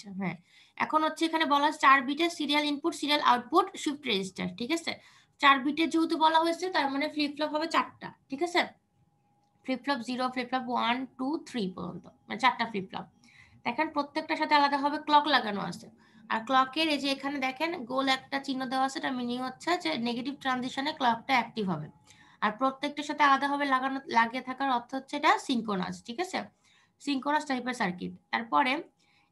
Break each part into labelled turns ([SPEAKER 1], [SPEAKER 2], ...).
[SPEAKER 1] আচ্ছা হ্যাঁ, এখন হচ্ছে এখানে বলা আছে 4 বিটের serial input serial output shift register, ঠিক আছে। 4 বিটের যেহেতু বলা হয়েছে তার মানে ফ্লিপ ফ্লপ হবে 4টা, ঠিক আছে। ফ্লিপ ফ্লপ 0, ফ্লিপ ফ্লপ 1 2 3 পর্যন্ত, মানে 4টা ফ্লিপ ফ্লপ। দেখেন প্রত্যেকটার সাথে আলাদাভাবে ক্লক লাগানো আছে। আর ক্লকের এই যে এখানে দেখেন গোল একটা চিহ্ন দেওয়া আছে, এটা মিনিং হচ্ছে যে নেগেটিভ ট্রানজিশনে ক্লকটা অ্যাক্টিভ হবে। আর প্রত্যেকটার সাথে আলাদাভাবে লাগিয়ে থাকার অর্থ হচ্ছে এটা সিনক্রোনাস, ঠিক আছে, সিনক্রোনাস টাইপের সার্কিট। তারপরে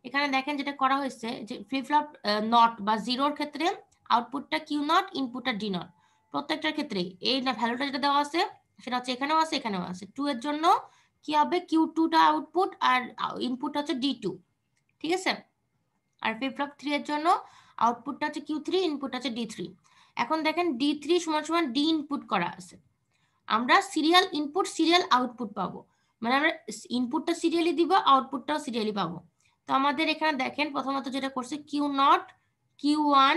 [SPEAKER 1] এখানে দেখেন যেটা করা হয়েছে যে ফ্লিপ ফ্লপ নট বা জিরোর ক্ষেত্রে আউটপুটটা কিউ নট, ইনপুটটা ডি নট। প্রত্যেকটার ক্ষেত্রেই এই ভ্যালুটা যেটা দেওয়া আছে সেটা হচ্ছে এখানেও আছে এখানেও আছে। 2 এর জন্য কি হবে, কিউ টুটা আউটপুট আর ইনপুট হচ্ছে ডি টু, ঠিক আছে। আর ফ্লিপ ফ্লপ 3 এর জন্য আউটপুটটা হচ্ছে কিউ থ্রি, ইনপুট হচ্ছে ডি থ্রি। এখন দেখেন ডি থ্রি সমান সমান ডি ইনপুট করা আছে, আমরা সিরিয়াল ইনপুট সিরিয়াল আউটপুট পাবো, মানে আমরা ইনপুটটা সিরিয়ালি দিব, আউটপুটটাও সিরিয়ালি পাবো। তো আমাদের এখানে দেখেন প্রথমত যেটা করছে Q not, Q one,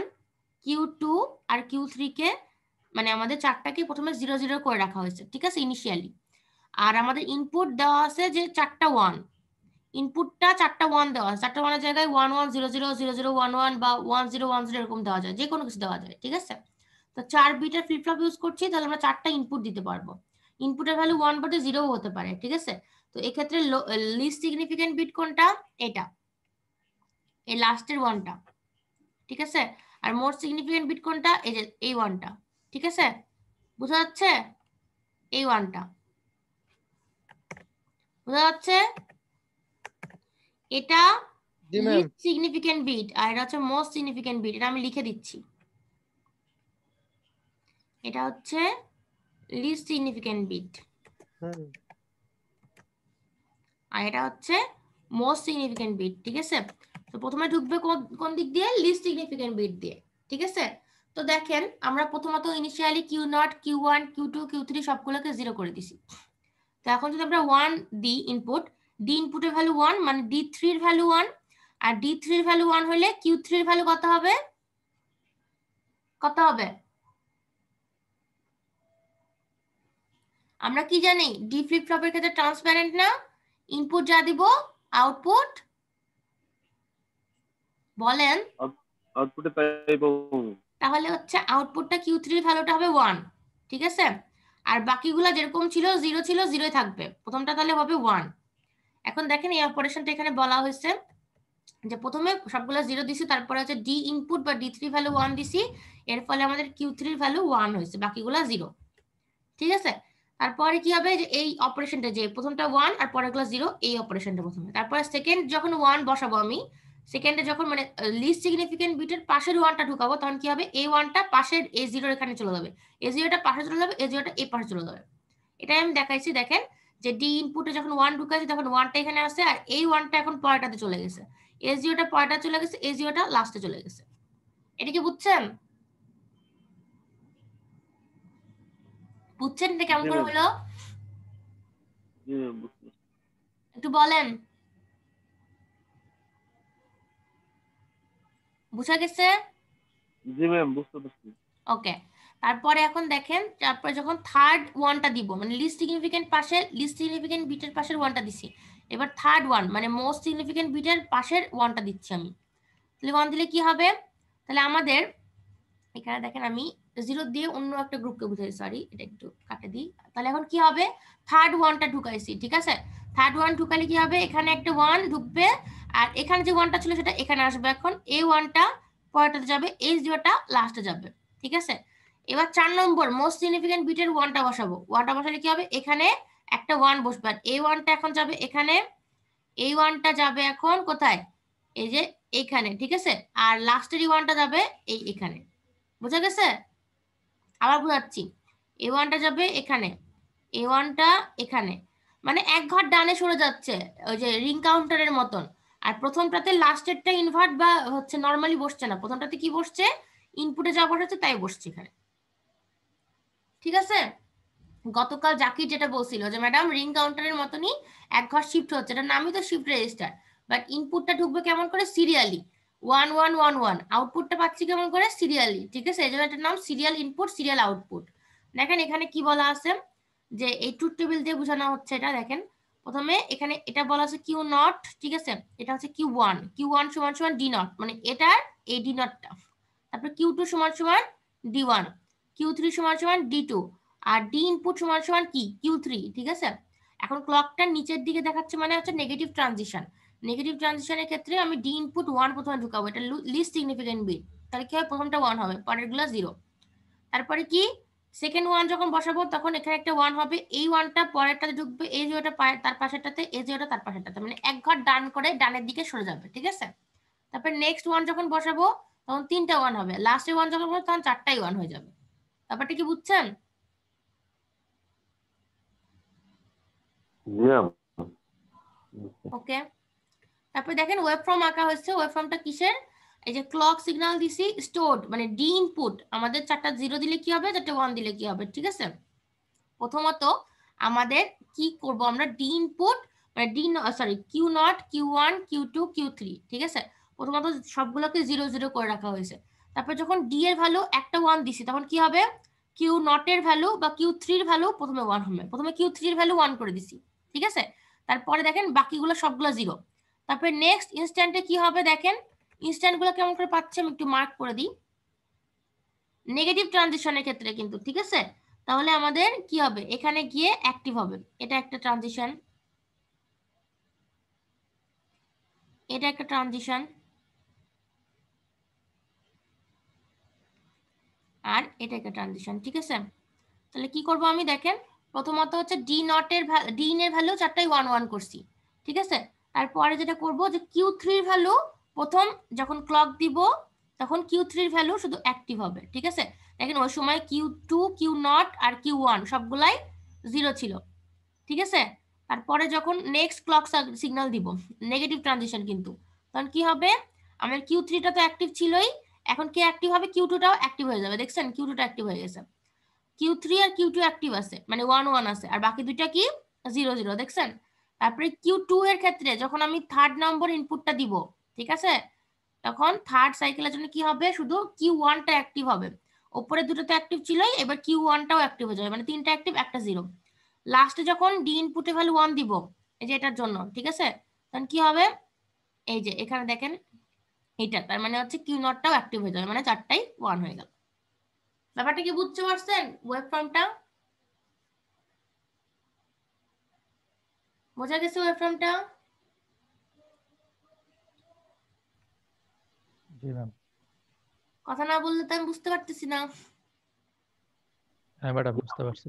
[SPEAKER 1] Q two আর কিউ থ্রি কে, মানে আমাদের চারটাকে প্রথমে 0 0 করে রাখা হয়েছে, ঠিক আছে, ইনিশিয়ালি। আর আমাদের ইনপুট দেওয়া আছে যে 4টা 1, ইনপুটটা 4টা 1 দেওয়া আছে, 4টা 1 এর জায়গায় 1 1 0 0 0 0 1 1 বা 1 0 1 0 এরকম দেওয়া যায়, যে কোনো কিছু দেওয়া যায়, ঠিক আছে। তো 4 বিটের ফ্লিপ ফ্লপ ইউজ করছি, তাহলে আমরা 4টা ইনপুট দিতে পারবো। ইনপুটের ভ্যালু 1 বাটে 0 হতে পারে, ঠিক আছে। তো এই ক্ষেত্রে লিস্ট সিগনিফিকেন্ট বিট কোনটা, এটা, এই লাস্টের 1টা, ঠিক আছে। আর মোস্ট সিগনিফিকেন্ট বিট কোনটা, এই যে এই 1টা, ঠিক আছে, বোঝা যাচ্ছে, এই 1টা বোঝা যাচ্ছে। এটা লিস্ট সিগনিফিকেন্ট বিট আর এটা হচ্ছে মোস্ট সিগনিফিকেন্ট বিট, এটা আমি লিখে দিচ্ছি। এটা হচ্ছে লিস্ট সিগনিফিকেন্ট বিট আর এটা হচ্ছে মোস্ট সিগনিফিকেন্ট বিট, ঠিক আছে। তো প্রথমে ঢুকবে কোন দিক দিয়ে, লিস্ট সিগনিফিকেন্ট বিট দিয়ে, ঠিক আছে। তো দেখেন আমরা প্রথমত initially Q not, Q one, Q two, Q three সবগুলোকে 0 করে দিছি। তো এখন যদি আমরা 1 দিই ইনপুট, ডি ইনপুটের ভ্যালু 1, মানে ডি থ্রির ভ্যালু 1, আর ডি থ্রির ভ্যালু 1 হলে কিউ থ্রির ভ্যালু কত হবে, কত হবে, আমরা কি জানি, ডি ফ্লিপ ফ্লপের ক্ষেত্রে ট্রান্সপারেন্ট না, ইনপুট যা দিব আউটপুট, বলেন
[SPEAKER 2] আউটপুটে তাই পাবো,
[SPEAKER 1] তাহলে হচ্ছে আউটপুটটা কিউ থ্রির ভ্যালুটা হবে 1, ঠিক আছে। আর বাকিগুলো যেরকম ছিল 0 ছিল 0ই থাকবে, প্রথমটা তাহলে হবে 1। এখন দেখেন এই অপারেশনটা এখানে বলা হয়েছে যে প্রথমে সবগুলো 0 দিছি, তারপরে হচ্ছে ডি ইনপুট বা ডি থ্রি ভ্যালু 1 দিছি, এর ফলে আমাদের কিউ থ্রির ভ্যালু 1 হয়েছে, বাকিগুলো 0, ঠিক আছে। তারপরে কি হবে, যে এই অপারেশনটা যে প্রথমটা 1 আর পরেরগুলো 0, এই অপারেশনটা প্রথমে, তারপরে সেকেন্ড যখন 1 বসাবো আমি, সেকেন্ডে যখন মানে লিস্ট সিগনিফিকেন্ট বিটের পাশের 1টা ঢুকাবো, তখন কি হবে, এই 1টা পাশের এই 0 এখানে চলে যাবে, এই 0টা পাশে চলে যাবে, এই 0টা এই পাশে চলে যাবে। এটাই আমি দেখাইছি, দেখেন যে ডি ইনপুটে যখন 1 ঢুকাইছি তখন 1টা এখানে আসছে, আর এই 1টা এখন পরেরটাতে চলে গেছে, এই 0টা পরেরটা চলে গেছে, এই 0টা লাস্টে চলে গেছে। এটা কি বুঝছেন, বুঝছেন এটা কেমন করে হলো, একটু বলেন, বুঝা গেছে?
[SPEAKER 2] জি ম্যাম বুঝতে পারছি।
[SPEAKER 1] ওকে, তারপরে এখন দেখেন, তারপরে যখন থার্ড 1টা দিব, মানে লিস্ট সিগনিফিকেন্ট পাশে, লিস্ট সিগনিফিকেন্ট বিটের পাশের 1টা দিছি, এবার থার্ড 1 মানে মোস্ট সিগনিফিকেন্ট বিটের পাশের 1টা দিচ্ছি আমি। তাহলে 1 দিলে কি হবে, তাহলে আমাদের এখানে দেখেন আমি 0 দিয়ে অন্য একটা গ্রুপকে বুঝাই, সরি এটা একটু কাটে দিই। তাহলে এখন কি হবে, থার্ড 1টা ঢুকাইছি, ঠিক আছে। থার্ড 1 ঢুকালে কি হবে, এখানে একটা 1 ঢুকবে, আর এখানে যে 1টা ছিল সেটা এখানে আসবে, এখন এই 1টা পরেরটাতে যাবে, এই 0টা লাস্টে যাবে, ঠিক আছে। এবার 4 নম্বর মোস্ট সিগনিফিকেন্ট বিটের 1টা বসাবো, 1টা বসালে কি হবে, এখানে একটা 1 বসবে, আর এই 1টা এখন যাবে এখানে, এই 1টা যাবে এখন কোথায়, এই যে এইখানে, ঠিক আছে। আর লাস্টের এই 1টা যাবে এই এখানে, বুঝা গেছে? আবার বুঝাচ্ছি, এ 1টা যাবে এখানে, এ 1টা এখানে, মানে এক ঘর ডানে সরে যাচ্ছে, ওই যে রিং কাউন্টারের মতন। আর প্রথমটাতে লাস্টেরটা ইনভার্ট বা হচ্ছে নরমালি বসছে না, প্রথমটাতে কি বসছে, ইনপুটে যা বসেছে তাই বসছে এখানে, ঠিক আছে। গতকাল জাকির যেটা বলছিল যে ম্যাডাম রিং কাউন্টারের মতনই এক ঘর শিফট হচ্ছে, এটার নামই তো শিফট রেজিস্টার, বাট ইনপুটটা ঢুকবে কেমন করে, সিরিয়ালি 1 1 1 1, আউটপুটটা পাচ্ছি কেমন করে, সিরিয়ালি, ঠিক আছে। এই জন্য এটার নাম সিরিয়াল ইনপুট সিরিয়াল আউটপুট। দেখেন এখানে কি বলা আছে, যে এই ট্রুথ টেবিল দিয়ে বোঝানো হচ্ছে, এটা দেখেন প্রথমে এখানে এটা বলা আছে কিউ নট, ঠিক আছে, এটা হচ্ছে কিউ ওয়ান, কিউ ওয়ান সমান সমান ডি নট, মানে এটার এই ডি নটটা। তারপর কিউ টু সমান সমান ডি ওয়ান, কিউ থ্রি সমান সমান ডি টু, আর ডি ইনপুট সমান সমান কি কিউ থ্রি, ঠিক আছে। এখন ক্লকটা নিচের দিকে দেখাচ্ছে মানে হচ্ছে নেগেটিভ ট্রানজিশন। নেগেটিভ ট্রানজিশনের ক্ষেত্রে আমি ডি ইনপুট ওয়ান প্রথমে ঢুকাবো, এটা লিস্ট সিগনিফিকেন্ট বিট, তাহলে কি হবে প্রথমটা ওয়ান হবে, পরেরগুলো জিরো। তারপরে কি সেকেন্ড ওয়ান যখন বসাবো তখন এখানে একটা ওয়ান হবে, এই ওয়ানটা পরেরটাতে ঢুকবে, এই জিরোটা তার পাশেরটাতে, এই জিরোটা তার পাশেরটাতে, মানে এক ঘর ডান করে ডানের দিকে সরে যাবে, ঠিক আছে। তারপর নেক্সট ওয়ান যখন বসাবো তখন তিনটা ওয়ান হবে, লাস্টে ওয়ান যখন বসাবো তখন চারটাই ওয়ান হয়ে যাবে। ব্যাপারটা কি বুঝছেন? ওকে। তারপর দেখেন ওয়েব ফর্ম আঁকা হয়েছে, ওয়েব ফর্মটা কিসের, এই যে ক্লক সিগন্যাল দিছি স্টোরড, মানে ডি ইনপুট আমাদের চারটা জিরো দিলে কি হবে, চারটা ওয়ান দিলে কি হবে, ঠিক আছে। প্রথমত আমাদের কি করব, আমরা ডি ইনপুট মানে Q not, Q one, Q two, Q three, ঠিক আছে, প্রথমত সবগুলোকে জিরো জিরো করে রাখা হয়েছে। তারপর যখন ডি এর ভ্যালু একটা ওয়ান দিছি তখন কি হবে, কিউ নটের ভ্যালু বা কিউ থ্রির ভ্যালু প্রথমে ওয়ান হবে, প্রথমে কিউ থ্রির ভ্যালু ওয়ান করে দিছি, ঠিক আছে। তারপরে দেখেন বাকিগুলো সবগুলো জিরো। তারপরে নেক্সট ইনস্ট্যান্টে কি হবে দেখেন, ইনস্ট্যান্ট গুলো কেমন করে পাচ্ছি আমি একটু মার্ক করে দিই, নেগেটিভ ট্রানজিশনের ক্ষেত্রে কিন্তু, ঠিক আছে। তাহলে আমাদের কি হবে, এখানে গিয়ে অ্যাক্টিভ হবে, এটা একটা ট্রানজিশন, এটা একটা ট্রানজিশন, আর এটা একটা ট্রানজিশন, ঠিক আছে। তাহলে কি করব আমি দেখেন, প্রথমত হচ্ছে ডি নটের ডি এর ভ্যালু চারটাই ওয়ান ওয়ান করছি, ঠিক আছে। তারপরে যেটা করব যে কিউ থ্রির ভ্যালু প্রথম যখন ক্লক দিব তখন কিউ থ্রির ভ্যালু শুধু অ্যাক্টিভ হবে, ঠিক আছে। দেখেন ওই সময় কিউ টু, কিউ নট আর কিউ ওয়ান সবগুলাই জিরো ছিল, ঠিক আছে। তারপরে যখন নেক্সট ক্লক সিগন্যাল দিব, নেগেটিভ ট্রানজিশন কিন্তু, তখন কি হবে, আমার কিউ থ্রিটা তো অ্যাক্টিভ ছিলই, এখন কি অ্যাক্টিভ হবে, কিউ টুটাও অ্যাক্টিভ হয়ে যাবে, দেখছেন কিউ টুটা অ্যাক্টিভ হয়ে গেছে, Q three R Q to active আছে মানে ওয়ান ওয়ান আছে, আর বাকি দুইটা কি জিরো জিরো, দেখছেন। তারপরে কিউ টু এর ক্ষেত্রে যখন আমি থার্ড নম্বর ইনপুটটা দিব, ঠিক আছে, তখন থার্ড সাইকেলের জন্য কি হবে, শুধু কিউ ওয়ানটা অ্যাক্টিভ হবে, ওপরে দুটো তো অ্যাক্টিভ ছিলই, এবার কিউ ওয়ানটাও অ্যাক্টিভ হয়ে যাবে, মানে তিনটা অ্যাক্টিভ একটা জিরো। লাস্টে যখন ডি ইনপুটে ভ্যালু ওয়ান দিব এই যে এটার জন্য, ঠিক আছে, তখন কি হবে, এই যে এখানে দেখেন এটা, তার মানে হচ্ছে কিউ নটটাও অ্যাক্টিভ হয়ে যাবে, মানে চারটাই ওয়ান হয়ে গেল। ব্যাপারটা কি বুঝতে পারছেন, ওয়েব ফর্মটা বোঝা গেছে, ওয়েব ফর্মটা?
[SPEAKER 3] জি ম্যাম।
[SPEAKER 1] কথা না বললে তো আমি বুঝতে পারতেছি না।
[SPEAKER 3] হ্যাঁ ম্যাডাম বুঝতে পারছি।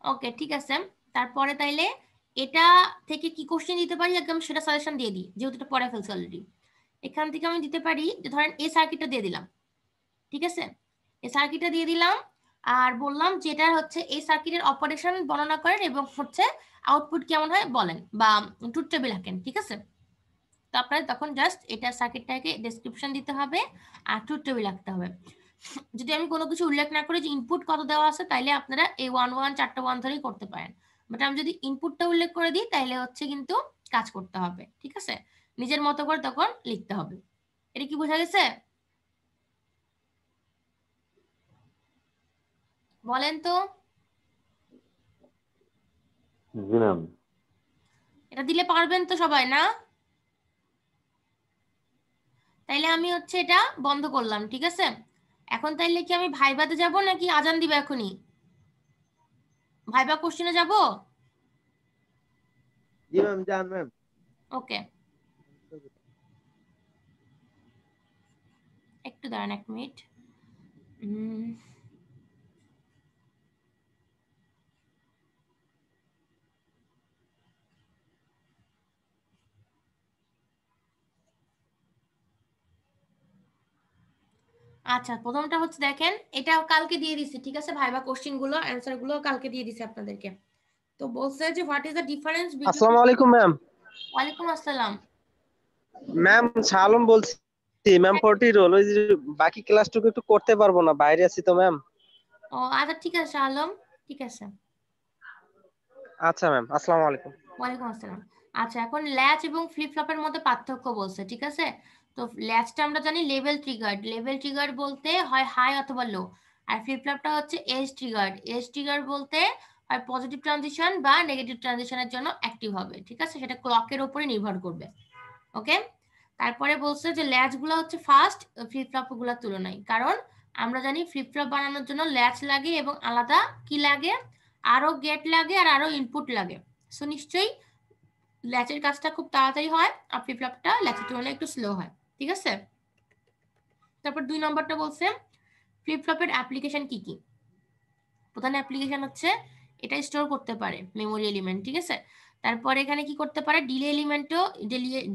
[SPEAKER 1] ওকে ঠিক আছে, তারপরে তাইলে এটা থেকে কি কোশ্চেন দিতে পারি একদম সেটা সাজেশন দিয়ে দিই, যেহেতু এটা পড়ে ফেলছি অলরেডি। এখান থেকে আমি দিতে পারি যে ধরেন এই সার্কিটটা দিয়ে দিলাম, ঠিক আছে, এই সার্কিটটা দিয়ে দিলাম, আর বললাম যেটা হচ্ছে এই সার্কিটের অপারেশন বর্ণনা করেন এবং হচ্ছে আউটপুট কেমন হয় বলেন, বা ট্রুথ টেবিল আঁকেন, ঠিক আছে। তো আপনার তখন জাস্ট এটা সার্কিটটাকে ডেসক্রিপশন দিতে হবে আর ট্রুথ টেবিল আঁকতে হবে। যদি আমি কোনো কিছু উল্লেখ না করি যে ইনপুট কত দেওয়া আছে, তাইলে আপনারা এই ওয়ান ওয়ান চারটা ওয়ান ধরেই করতে পারেন, বাট আমি যদি ইনপুটটা উল্লেখ করে দিই তাহলে হচ্ছে কিন্তু কাজ করতে হবে, ঠিক আছে, নিজের মতো করে তখন লিখতে হবে। এটা কি বোঝা গেছে বলেন তো?
[SPEAKER 2] জি ম্যাম।
[SPEAKER 1] এটা দিলে পারবেন তো সবাই না? তাইলে আমি হচ্ছে এটা বন্ধ করলাম, ঠিক আছে। এখন তাইলে কি আমি ভাইবাতে যাব নাকি আজান দিবে এখনই? ভাইবা কোশ্চেনে যাব?
[SPEAKER 4] জি ম্যাম, যান ম্যাম।
[SPEAKER 1] ওকে, একটু দাঁড়ান এক মিনিট। আচ্ছা প্রথমটা হচ্ছে দেখেন, এটা কালকে দিয়ে দিছি, ঠিক আছে, ভাইবা কোশ্চেন গুলো অ্যানসার গুলো কালকে দিয়ে দিছি আপনাদেরকে। তো বলছে যে what is the difference between.
[SPEAKER 4] আসসালামু আলাইকুম ম্যাম।
[SPEAKER 1] ওয়ালাইকুম আসসালাম।
[SPEAKER 4] ম্যাম সালম বলছি ম্যাম, 40 রোল ওই যে বাকি ক্লাসটুকু একটু করতে পারবো না, বাইরে আছি তো ম্যাম।
[SPEAKER 1] ও আচ্ছা ঠিক আছে আলম, ঠিক আছে।
[SPEAKER 4] আচ্ছা ম্যাম, আসসালামু আলাইকুম।
[SPEAKER 1] ওয়ালাইকুম আসসালাম। আচ্ছা এখন ল্যাচ এবং ফ্লিপ ফ্লপের মধ্যে পার্থক্য বলছে, ঠিক আছে। তো ল্যাচটা আমরা জানি লেভেল ট্রিগার্ড, লেভেল ট্রিগার্ড বলতে হয় হাই অথবা লো, আর ফ্লিপ ফ্লপটা হচ্ছে এজ ট্রিগার্ড, এজ ট্রিগার্ড বলতে হয় পজিটিভ ট্রানজিশন বা নেগেটিভ ট্রানজিশনের জন্য অ্যাক্টিভ হবে, ঠিক আছে? সেটা ক্লকের উপরে নির্ভর করবে। ওকে, তারপরে বলছে যে ল্যাচগুলো হচ্ছে ফাস্ট ফ্লিপ ফ্লপগুলোর তুলনায়, কারণ আমরা জানি ফ্লিপ ফ্লপ বানানোর জন্য ল্যাচ লাগে এবং আলাদা কি লাগে, আরো গেট লাগে আর আরো ইনপুট লাগে। সো নিশ্চয়ই ল্যাচের কাজটা খুব তাড়াতাড়ি হয় আর ফ্লিপ ফ্লপটা ল্যাচের তুলনায় একটু স্লো হয়, ঠিক আছে? তারপর 2 নম্বরটা বলছে ফ্লিপ ফ্লপের অ্যাপ্লিকেশন কি কি। প্রধান অ্যাপ্লিকেশন হচ্ছে এটা স্টোর করতে পারে মেমোরি এলিমেন্ট, ঠিক আছে? তারপরে এখানে কি করতে পারে, ডিলে এলিমেন্টও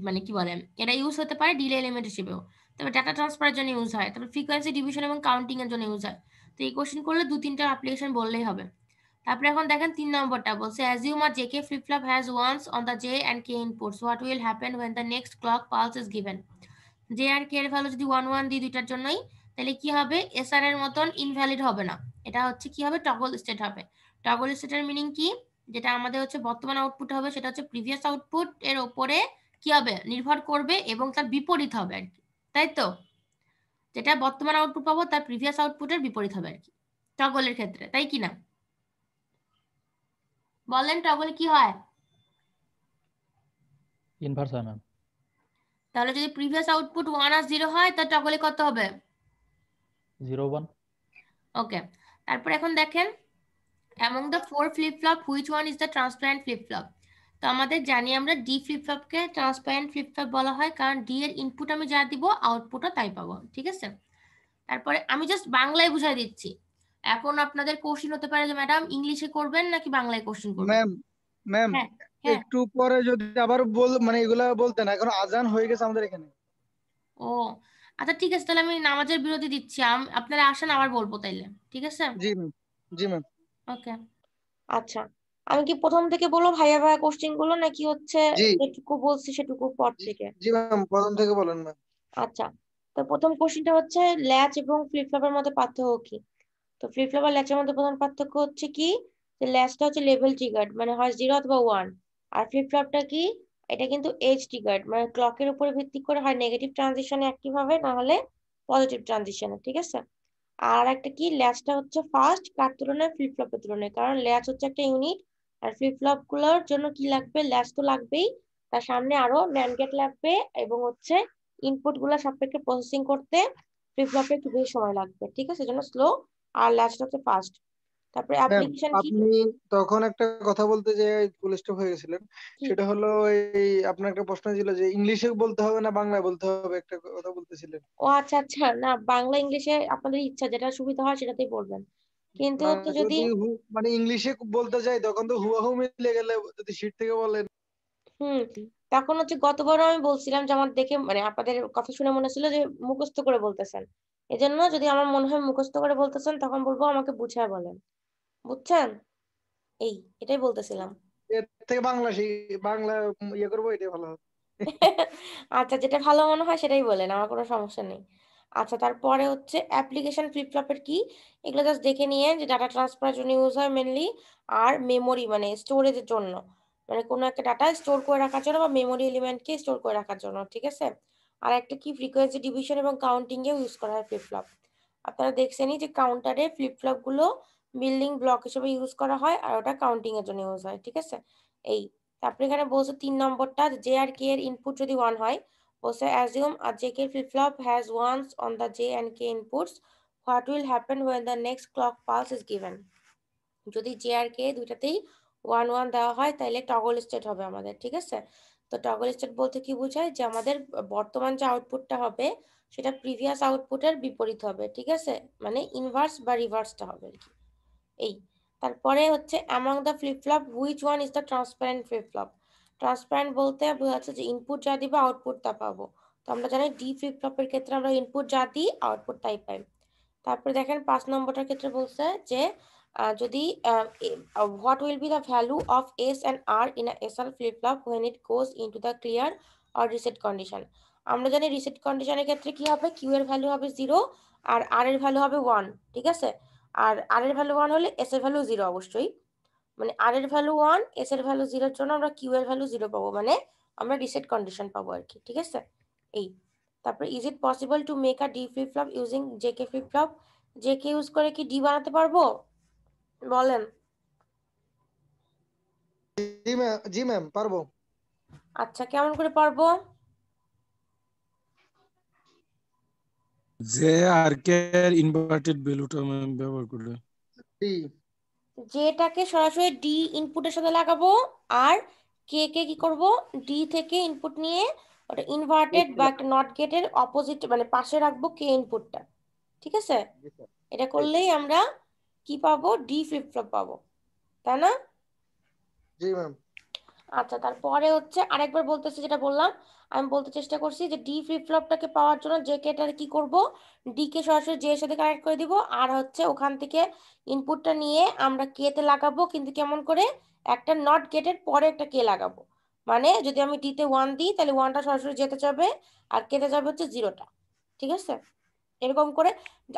[SPEAKER 1] মানে কি বলে, এটা ইউজ হতে পারে ডিলে এলিমেন্ট হিসেবেও। তবে ডাটা ট্রান্সফারের জন্য ইউজ হয়, তারপর ফ্রিকোয়েন্সি ডিভিশন এবং কাউন্টিং এর জন্য ইউজ হয়। তো এই কোশ্চেন করলে 2-3টা অ্যাপ্লিকেশন বললেই হবে। তারপরে এখন দেখেন 3 নম্বরটা বলছে assume a jk flip flop has ones on the j and k inputs, what will happen when the next clock pulse is given? j আর k এর ভ্যালু যদি 1 1 দিই দুইটার জন্যই, তাহলে কি হবে, এসআর এর মতন ইনভ্যালিড হবে না, এটা হচ্ছে কি হবে, টগল স্টেট হবে। টগল স্টেটের মিনিং কি, যেটা আমাদের হচ্ছে বর্তমান আউটপুট হবে সেটা হচ্ছে প্রিভিয়াস আউটপুট এর উপরে কি হবে, নির্ভর করবে এবং তার বিপরীত হবে আর কি, তাই তো? যেটা বর্তমান আউটপুট পাবো তার প্রিভিয়াস আউটপুটের বিপরীত হবে আর কি টগলের ক্ষেত্রে, তাই কি না? বলেন টগল কি হয়?
[SPEAKER 3] ইনভার্স হয় ম্যাম।
[SPEAKER 1] তাহলে যদি প্রিভিয়াস আউটপুট 1 আর 0 হয় তার টগলে কত হবে?
[SPEAKER 3] 0 1।
[SPEAKER 1] ওকে, তারপর এখন দেখেন among the 4 flip flop which one is the transparent flip flop? তো আমাদের জানি আমরা ডি ফ্লিপ ফ্লপকে ট্রান্সপারেন্ট ফ্লিপ ফ্লপ বলা হয়, কারণ ডি এর ইনপুট আমি যা দিব আউটপুটও তাই পাবো, ঠিক আছে? তারপরে আমি জাস্ট বাংলায় বুঝাই দিচ্ছি। এখন আপনাদের কোশ্চেন হতে পারে যে ম্যাডাম ইংলিশে করবেন নাকি বাংলায় কোশ্চেন করবেন?
[SPEAKER 5] ম্যাম
[SPEAKER 1] হ্যাঁ হ্যাঁ,
[SPEAKER 5] একটু পরে যদি আবার মানে এগুলা বলতেন, এখন আজান হয়ে গেছে আমাদের এখানে।
[SPEAKER 1] ও আচ্ছা ঠিক আছে, তাহলে আমি নামাজের বিরতি দিচ্ছি, আপনারা আসেন আবার বলবো তাইলে, ঠিক আছে?
[SPEAKER 5] জি ম্যাম, জি ম্যাম।
[SPEAKER 1] ওকে, আচ্ছা আমি কি প্রথম থেকে বলবো ভাইয়া ভাইয়া কোশ্চেন গুলো, নাকি হচ্ছে
[SPEAKER 5] জি
[SPEAKER 1] যেটুকু বলছি সেটুকু পর
[SPEAKER 5] জি
[SPEAKER 1] থেকে?
[SPEAKER 5] জি ম্যাম, প্রথম থেকে বলেন ম্যাম।
[SPEAKER 1] আচ্ছা, তো প্রথম কোশ্চেনটা হচ্ছে ল্যাচ এবং ফ্লিপ ফ্লপের মধ্যে পার্থক্য কি। তো ফ্লিপ ফ্লপ আর ল্যাচের মধ্যে প্রধান পার্থক্য হচ্ছে কি, যে ল্যাচটা হচ্ছে লেভেল ট্রিগার্ড, মানে হয় 0 অথবা 1। আর ফ্লিপ ফ্লপটা কি, এটা কিন্তু এজ ট্রিগার্ড, মানে ক্লকের উপরে ভিত্তি করে হয় নেগেটিভ ট্রানজিশনে অ্যাক্টিভ হবে না হলে পজিটিভ ট্রানজিশনে, ঠিক আছে? আর একটা কি, ল্যাচটা হচ্ছে ফাস্ট কার তুলনায়, ফ্লিপ ফ্লপের তুলনায়, কারণ ল্যাচ হচ্ছে একটা ইউনিট আর ফ্লিপ ফ্লপ গুলোর জন্য কি লাগবে, ল্যাচ তো লাগবেই, তার সামনে আরো ন্যান্ড গেট লাগবে এবং হচ্ছে ইনপুট গুলা সাপেক্ষে প্রসেসিং করতে ফ্লিপ ফ্লপে একটু বেশি সময় লাগবে, ঠিক আছে? এজন্য স্লো, আর ল্যাচটা হচ্ছে ফাস্ট। তারপরে
[SPEAKER 5] ম্যাম
[SPEAKER 1] অ্যাপ্লিকেশন কি
[SPEAKER 5] আপনি তখন একটা কথা বলতে যে ফুল স্টপ হয়ে গেছিলেন,
[SPEAKER 1] কি?
[SPEAKER 5] সেটা হলো এই আপনার একটা প্রশ্ন ছিল যে ইংলিশে বলতে হবে না বাংলায় বলতে হবে, একটা কথা বলতেছিলেন।
[SPEAKER 1] ও আচ্ছা আচ্ছা, না বাংলা ইংলিশে আপনাদের ইচ্ছা যেটা সুবিধা হয় সেটাতেই বলবেন, কিন্তু
[SPEAKER 5] না
[SPEAKER 1] হচ্ছে যদি
[SPEAKER 5] যদি মানে ইংলিশে বলতে যাই তখন তো হুবাহু মিলে গেলে, যদি শীট থেকে বলেন।
[SPEAKER 1] হুম, তখন হচ্ছে গতবারও আমি বলছিলাম যে আমার দেখে মানে আপনাদের কথা শুনে মনে ছিল যে মুখস্থ করে বলতেছেন, এজন্য যদি আমার মনে হয় মুখস্থ করে বলতেছেন তখন বলবো আমাকে বুঝায় বলেন, বুঝছেন? এই এটাই বলতেছিলাম।
[SPEAKER 5] এর থেকে বাংলা বাংলা ইয়ে করবো, এটাই ভালো হবে।
[SPEAKER 1] আচ্ছা, যেটা ভালো মনে হয় সেটাই বলেন, আমার কোনো সমস্যা নেই। আচ্ছা, তারপরে হচ্ছে অ্যাপ্লিকেশন ফ্লিপ ফ্লপের কি, এগুলো জাস্ট দেখে নিয়ে যে ডাটা ট্রান্সফারের জন্য ইউজ হয় মেনলি, আর মেমোরি মানে স্টোরেজের জন্য, মানে কোনো একটা ডাটা স্টোর করে রাখার জন্য বা মেমোরি এলিমেন্টকে স্টোর করে রাখার জন্য, ঠিক আছে? আর একটা কি, ফ্রিকোয়েন্সি ডিভিশন এবং কাউন্টিং এও ইউজ করা হয় ফ্লিপ ফ্লপ। আপনারা দেখছেনই যে কাউন্টারে ফ্লিপ ফ্লপ গুলো বিল্ডিং ব্লক হিসেবে ইউজ করা হয় আর ওটা কাউন্টিং এর জন্য ইউজ হয়, ঠিক আছে? এই, তারপরে এখানে বলছে 3 নম্বরটা, জে আর কে এর ইনপুট যদি 1 হয়, বলছে assume our J K flip flop has ones on the J and K inputs, what will happen when the next clock pulse is given? যদি জে আর কে দুইটাতেই 1 1 দেওয়া হয় তাহলে টগল স্টেট হবে আমাদের, ঠিক আছে? তো টগল স্টেট বলতে কি বোঝায়, যে আমাদের বর্তমান যে আউটপুটটা হবে সেটা প্রিভিয়াস আউটপুটের বিপরীত হবে, ঠিক আছে? মানে ইনভার্স বা রিভার্সটা হবে আর কি। এই, তারপরে হচ্ছে among the flip flop which one is the transparent flip flop? Transparent বলতে বোঝাচ্ছে যে ইনপুট যা দিব আউটপুট তা পাবো। তো আমরা জানি ডি ফ্লিপ ফ্লপের ক্ষেত্রে আমরা ইনপুট যা দিই আউটপুট তাই পাই। তারপরে দেখেন 5 নম্বরটার ক্ষেত্রে বলছে যে যদি what will be the value of S and R in a SL flip flop when it goes into the clear or reset condition? আমরা জানি রিসেট কন্ডিশনের ক্ষেত্রে কি হবে, কিউ এর ভ্যালু হবে 0 আর আর এর ভ্যালু হবে 1, ঠিক আছে? আর আর এর ভ্যালু 1 হলে এস এর ভ্যালু 0 অবশ্যই, মানে আর এর ভ্যালু 1 এস এর ভ্যালু 0 এর জন্য আমরা কিউ এর ভ্যালু 0 পাবো, মানে আমরা রিসেট কন্ডিশন পাবো আর কি, ঠিক আছে? এই, তারপর is it possible to make a D flip flop using JK flip flop? JK use করে কি ডি বানাতে পারবো, বলেন?
[SPEAKER 5] জি ম্যাম পারবো।
[SPEAKER 1] আচ্ছা, কেমন করে পারবো?
[SPEAKER 6] যে আর কে ইনভার্টেড ভ্যালুটা ব্যবহার করে।
[SPEAKER 5] ডি।
[SPEAKER 1] যেটাকে সরাসরি ডি ইনপুটের সাথে লাগাবো, আর কে কে কি করব, ডি থেকে ইনপুট নিয়ে ওটা ইনভার্টেড বা একটা নট গেটের অপোজিট মানে পাশে রাখবো কে ইনপুটটা। ঠিক আছে, এটা করলেই আমরা কি পাবো, ডি ফ্লিপ ফ্লপ পাবো, তাই না?
[SPEAKER 5] জি ম্যাম।
[SPEAKER 1] আচ্ছা, তারপরে হচ্ছে আরেকবার বলতেছি, যেটা বললাম আমি বলতে চেষ্টা করছি যে ডি ফ্লিপ ফ্লপটাকে পাওয়ার জন্য যে কে এটার কি করব, ডি কে সরাসরি জে এর সাথে কানেক্ট করে দিব, আর হচ্ছে ওখান থেকে ইনপুটটা নিয়ে আমরা কে তে লাগাবো, কিন্তু কেমন করে, একটা নট গেটের পরে একটা কে লাগাবো। মানে যদি আমি ডি তে 1 দিই তাহলে 1টা সরাসরি যেতে যাবে, আর কে তে যাবে হচ্ছে 0টা। ঠিক আছে, এরকম করে।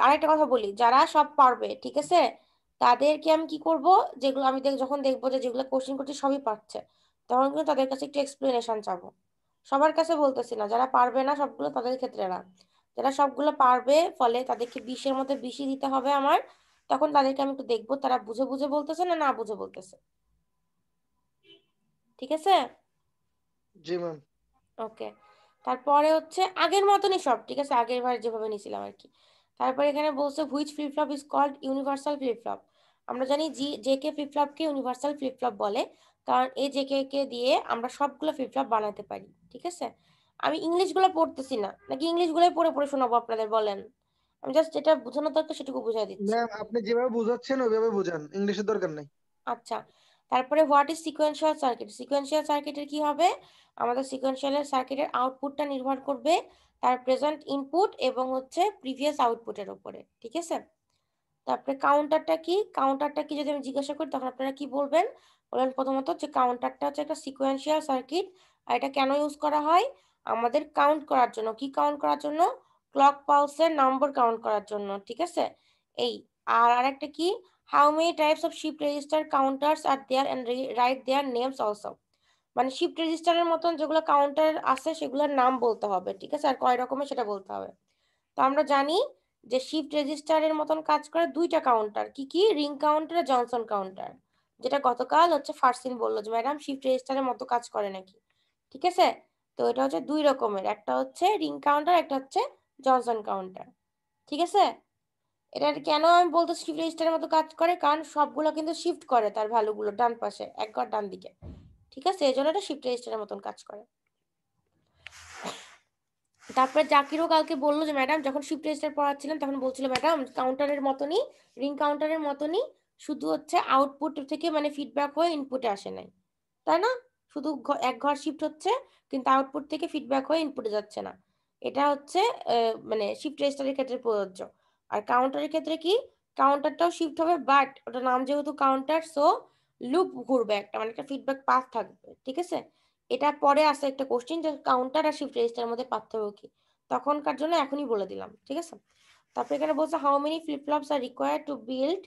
[SPEAKER 1] আরেকটা কথা বলি, যারা সব পারবে, ঠিক আছে, তাদেরকে আমি কি করব, যেগুলো আমি যখন দেখবো যে যেগুলো কোশ্চেন করছি সবই পারছে, তখন কিন্তু তাদের কাছে একটু এক্সপ্লেনেশন চাবো। সবার কাছে বলতেছি না, যারা পারবে না সবগুলো তাদের ক্ষেত্রে না, যারা সবগুলো পারবে ফলে তাদেরকে 20-এর মধ্যে 20ই দিতে হবে আমার, তখন তাদেরকে আমি একটু দেখবো তারা বুঝে বুঝে বলতেছে না না বুঝে বলতেছে। ঠিক আছে,
[SPEAKER 5] জি ম্যাম।
[SPEAKER 1] ওকে। তারপরে হচ্ছে আগের মতনই সব, ঠিক আছে, আগের বার যেভাবে নিয়েছিলাম আর কি। তারপরে এখানে বলছে which flip flop is called universal flip flop. আমরা জানি জেকে ফ্লিপ ফ্লপকে ইউনিভার্সাল ফ্লিপ ফ্লপ বলে, কারণ এই জেকে কে দিয়ে আমরা সবগুলো ফ্লিপ ফ্লপ বানাতে পারি। ঠিক আছে, আমি ইংলিশগুলো পড়তেছি না, নাকি ইংলিশগুলোই পড়ে পড়ে শোনাবো আপনাদের, বলেন? আমি জাস্ট যেটা বোঝানো দরকার সেটুকু বুঝাই দিচ্ছি।
[SPEAKER 5] ম্যাম আপনি যেভাবে বোঝাচ্ছেন ওইভাবে বোঝান, ইংলিশের দরকার নাই।
[SPEAKER 1] আচ্ছা, তারপরে what is sequential circuit. Sequential সার্কিটের কি হবে, আমাদের সিকোয়েন্সিয়াল সার্কিটের আউটপুটটা নির্ভর করবে তার প্রেজেন্ট ইনপুট এবং হচ্ছে প্রিভিয়াস আউটপুটের উপরে। ঠিক আছে, তারপরে কাউন্টারটা কি, কাউন্টারটা কি যদি আমি জিজ্ঞাসা করি তখন আপনারা কি বলবেন, বলেন প্রথমত যে কাউন্টারটা হচ্ছে একটা সিকোয়েন্সিয়াল সার্কিট, আর এটা কেন ইউজ করা হয়, আমাদের কাউন্ট করার জন্য। কি কাউন্ট করার জন্য, ক্লক পালসের নাম্বার কাউন্ট করার জন্য। ঠিক আছে, এই আর আরেকটা কি, how many types of shift register counters are there and write their names also. মানে শিফট রেজিস্টারের মতন যেগুলো কাউন্টার আছে সেগুলোর নাম বলতে হবে। ঠিক আছে, আর কয় রকমের সেটা বলতে হবে। তো আমরা জানি যে শিফট রেজিস্টারের মতন কাজ করে দুইটা কাউন্টার, কি কি, রিং কাউন্টার আর জনসন কাউন্টার, যেটা গতকাল হচ্ছে ফারসিন বললো যে ম্যাডাম শিফট রেজিস্টারের মতো কাজ করে নাকি। ঠিক আছে, তো এটা হচ্ছে দুই রকমের, একটা হচ্ছে রিং কাউন্টার, একটা হচ্ছে জনসন কাউন্টার। ঠিক আছে, এটা কেন আমি বলতে শিফট রেজিস্টারের মতো কাজ করে, কারণ সবগুলো কিন্তু শিফট করে তার ভ্যালুগুলো ডান পাশে এক ঘর ডান দিকে। ঠিক আছে, এই জন্য এটা শিফট রেজিস্টারের মতন কাজ করে। তারপরে জাকিরও কালকে বললো যে ম্যাডাম যখন শিফট রেজিস্টার পড়াচ্ছিলেন তখন বলছিল ম্যাডাম কাউন্টারের মতনই, রিং কাউন্টারের মতনই, শুধু হচ্ছে আউটপুট থেকে মানে ফিডব্যাক হয়ে ইনপুটে আসে নাই, তাই না? শুধু এক ঘর শিফট হচ্ছে কিন্তু আউটপুট থেকে ফিডব্যাক হয়ে ইনপুটে যাচ্ছে না। এটা হচ্ছে মানে শিফট রেজিস্টারের ক্ষেত্রে প্রযোজ্য। আর কাউন্টারের ক্ষেত্রে কি, কাউন্টারটাও শিফট হবে বাট ওটার নাম যেহেতু কাউন্টার, সো লুপ ঘুরবে একটা, মানে একটা ফিডব্যাক পাথ থাকবে। ঠিক আছে, এটা পরে আসে একটা কোশ্চেন যে কাউন্টার আর শিফট রেজিস্টারের মধ্যে পার্থক্য কি, তখনকার জন্য এখনই বলে দিলাম। ঠিক আছে, তারপরে এখানে বলছে how many flip flops R required to build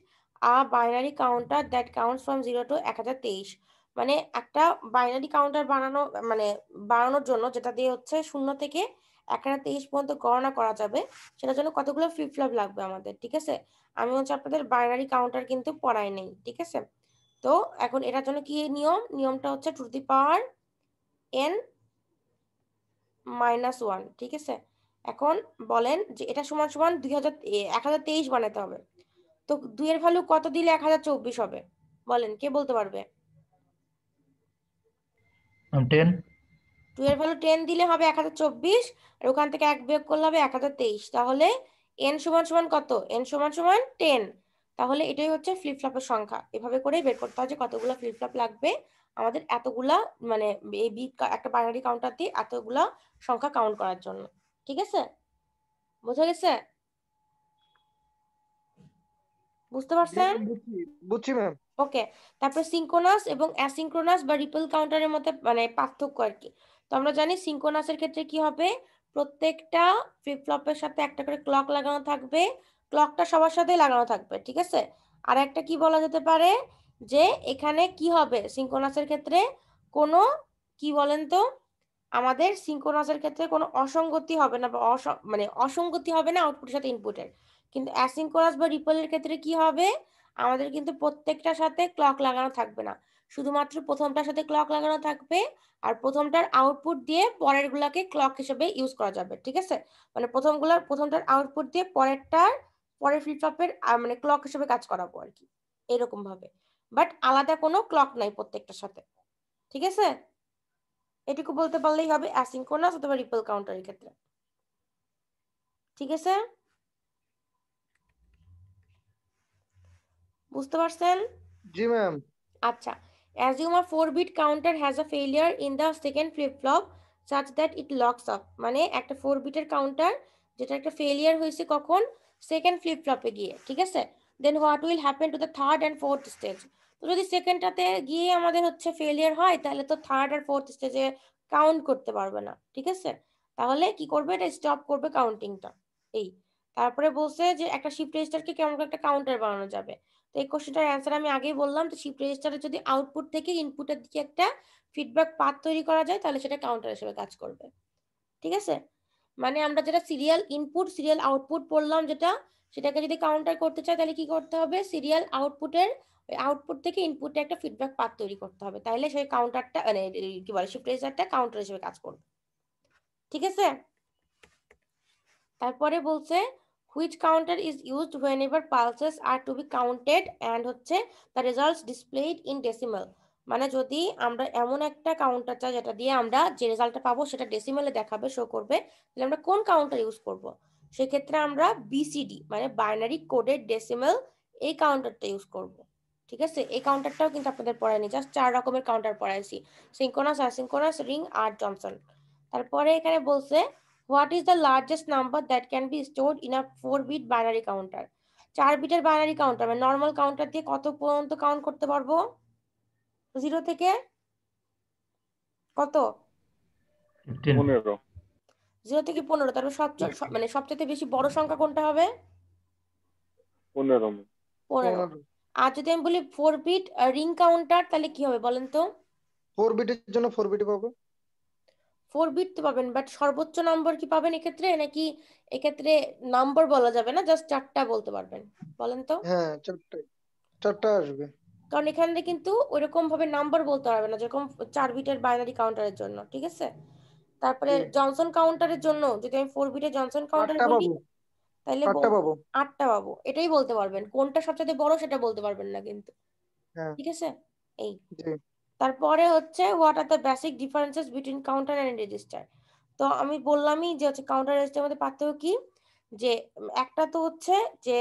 [SPEAKER 1] a binary counter that counts from 0 to 1023। মানে একটা বাইনারি কাউন্টার বানানো মানে বানানোর জন্য, যেটা দিয়ে হচ্ছে 0 থেকে 1023 পর্যন্ত গণনা করা যাবে, সেটার জন্য কতগুলো ফ্লিপ ফ্লপ লাগবে আমাদের। ঠিক আছে, আমি হচ্ছে আপনাদের বাইনারি কাউন্টার কিন্তু পড়াই নেই। ঠিক আছে, তো এখন এটার জন্য কি নিয়ম, নিয়মটা হচ্ছে টু দি পাওয়ার n -1। ঠিক আছে, এখন বলেন যে এটা সমান সমান 1023 বানাতে হবে, তো 2 এর ভ্যালু কত দিলে 1024 হবে, বলেন কে বলতে পারবে?
[SPEAKER 3] 10।
[SPEAKER 1] 2 এর ভ্যালু 10 দিলে হবে 1024, আর ওখান থেকে 1 বিয়োগ করলে হবে 1023, তাহলে n সমান সমান কত, n সমান সমান 10। তাহলে এটাই হচ্ছে ফ্লিপ ফ্লপের সংখ্যা, এভাবে করেই বের করতে হয় যে কতগুলো ফ্লিপ ফ্লপ লাগবে আমাদের এতগুলা, মানে এই একটা বাইনারি কাউন্টার দিয়ে এতগুলা সংখ্যা কাউন্ট করার জন্য। ঠিক আছে, বোঝা গেছে, বুঝতে পারছেন?
[SPEAKER 5] বুঝছি বুঝছি ম্যাম।
[SPEAKER 1] ওকে, তারপর সিঙ্ক্রোনাস এবং অ্যাসিঙ্ক্রোনাস বা রিপল কাউন্টারের মধ্যে মানে পার্থক্য আর কি। তো আমরা জানি সিঙ্ক্রোনাসের ক্ষেত্রে কি হবে, প্রত্যেকটা ফ্লিপ ফ্লপের সাথে একটা করে ক্লক লাগানো থাকবে, ক্লকটা সবার সাথেই লাগানো থাকবে। ঠিক আছে, আর একটা কি বলা যেতে পারে যে এখানে কি হবে সিঙ্ক্রোনাসের ক্ষেত্রে, কোনো কি বলেন তো, আমাদের সিঙ্ক্রোনাসের ক্ষেত্রে কোনো অসঙ্গতি হবে না বা মানে অসঙ্গতি হবে না আউটপুটের সাথে ইনপুটের। কিন্তু অ্যাসিঙ্ক্রোনাস বা রিপলের ক্ষেত্রে কি হবে, আমাদের কিন্তু প্রত্যেকটার সাথে ক্লক লাগানো থাকবে না, শুধুমাত্র প্রথমটার সাথে ক্লক লাগানো থাকবে, আর প্রথমটার আউটপুট দিয়ে পরের গুলাকে ক্লক হিসেবে ইউজ করা যাবে, ঠিক আছে? মানে প্রথমটার আউটপুট দিয়ে পরের ফ্লিপ ফ্লপের মানে ক্লক হিসেবে কাজ করাবো আর কি, এরকম ভাবে। বাট আলাদা কোনো ক্লক নাই প্রত্যেকটার সাথে, ঠিক আছে? এটুকু বলতে পারলেই হবে অ্যাসিনক্রোনাস অথবা রিপল কাউন্টারের ক্ষেত্রে, ঠিক আছে? বুঝতে পারছেন?
[SPEAKER 5] জি ম্যাম।
[SPEAKER 1] আচ্ছা, assume a 4-bit counter has a failure in the second flip-flop such that it locks up, মানে একটা 4-বিটের কাউন্টার যেটা একটা ফেলিয়ার হয়েছে কখন, সেকেন্ড ফ্লিপ-ফ্লপে গিয়ে, ঠিক আছে? Then what will happen to the third and fourth stage? তো যদি সেকেন্ডটাতে গিয়ে আমাদের হচ্ছে ফেলিয়ার হয়, তাহলে তো থার্ড আর ফোর্থ স্টেজে কাউন্ট করতে পারবে না, ঠিক আছে? তাহলে কি করবে, এটা স্টপ করবে কাউন্টিংটা। এই তারপরে বলছে যে একটা শিফট রেজিস্টারকে কেমন করে একটা কাউন্টার বানানো যাবে। তো এই কোশ্চেনটার অ্যান্সার আমি আগেই বললাম, তো শিফট রেজিস্টারে যদি আউটপুট থেকে ইনপুটের দিকে একটা ফিডব্যাক পাথ তৈরি করা যায়, তাহলে সেটা কাউন্টার হিসেবে কাজ করবে, ঠিক আছে? মানে আমরা যেটা সিরিয়াল ইনপুট সিরিয়াল আউটপুট পড়লাম, সেটাকে যদি কাউন্টার করতে চাই, তাহলে কি করতে হবে, সিরিয়াল আউটপুট থেকে ইনপুটে একটা ফিডব্যাক পাথ তৈরি করতে হবে, তাহলে সেই কাউন্টারটা মানে কি বলে শিফট রেজিস্টারটা কাউন্টার হিসেবে কাজ করবে, ঠিক আছে? তারপরে বলছে which counter is used whenever pulses are to be counted and হচ্ছে the results displayed in decimal, মানে যদি আমরা এমন একটা কাউন্টার চাই যেটা দিয়ে আমরা যে রেজাল্টটা পাবো সেটা ডেসিমালে দেখাবে, শো করবে, তাহলে আমরা কোন কাউন্টার ইউজ করব? সেক্ষেত্রে আমরা বিসিডি মানে বাইনারি কোডেড ডেসিমাল, এই কাউন্টারটা ইউজ করব, ঠিক আছে? এই কাউন্টারটাও কিন্তু আপনাদের পড়ায়নি, জাস্ট 4 রকমের কাউন্টার পড়াইছি, সিনক্রোনাস, অ্যাসিনক্রোনাস, রিং আর জনসন। তারপরে এখানে বলছে what is the largest number that can be stored in a 4-bit binary counter? 4 বিটের বাইনারি কাউন্টার মানে নরমাল কাউন্টার দিয়ে কত পর্যন্ত কাউন্ট করতে পারবো? 0 থেকে কত?
[SPEAKER 2] 15।
[SPEAKER 1] 0 থেকে 15। তারপর মানে সবচেয়ে বেশি বড় সংখ্যা কোনটা হবে?
[SPEAKER 2] 15।
[SPEAKER 1] 15। আর যদি আমি বলি 4-বিট রিং কাউন্টার, তাহলে কি হবে বলেন তো?
[SPEAKER 5] 4 বিটের জন্য 4 বিট পাবো।
[SPEAKER 1] 4 বিট তো পাবেন, বাট সর্বোচ্চ নম্বর কি পাবেন এক্ষেত্রে, নাকি এক্ষেত্রে নাম্বার বলা যাবে না, জাস্ট 4টা বলতে পারবেন, বলেন তো?
[SPEAKER 5] হ্যাঁ, 4টা আসবে।
[SPEAKER 1] কারণ এখানে কিন্তু ওইরকম ভাবে নাম্বার বলতে পারবে না, যেরকম 4 বিটের বাইনারি কাউন্টারের জন্য, ঠিক আছে? তারপরে জনসন কাউন্টারের জন্য যদি আমি 4 বিটের জনসন কাউন্টার
[SPEAKER 5] 8টা
[SPEAKER 1] বলি,
[SPEAKER 5] পাবো।
[SPEAKER 1] তাহলে
[SPEAKER 5] 8টা পাবো।
[SPEAKER 1] 8টা পাবো, এটাই বলতে পারবেন। কোনটা সবচেয়ে বড় সেটা বলতে পারবেন না কিন্তু,
[SPEAKER 5] হ্যাঁ,
[SPEAKER 1] ঠিক আছে? এই
[SPEAKER 5] জি।
[SPEAKER 1] তারপরে হচ্ছে what are the basic differences between counter and register. তো আমি বললামই যে হচ্ছে কাউন্টার রেজিস্টারের মধ্যে পার্থক্য কি, যে একটা তো হচ্ছে যে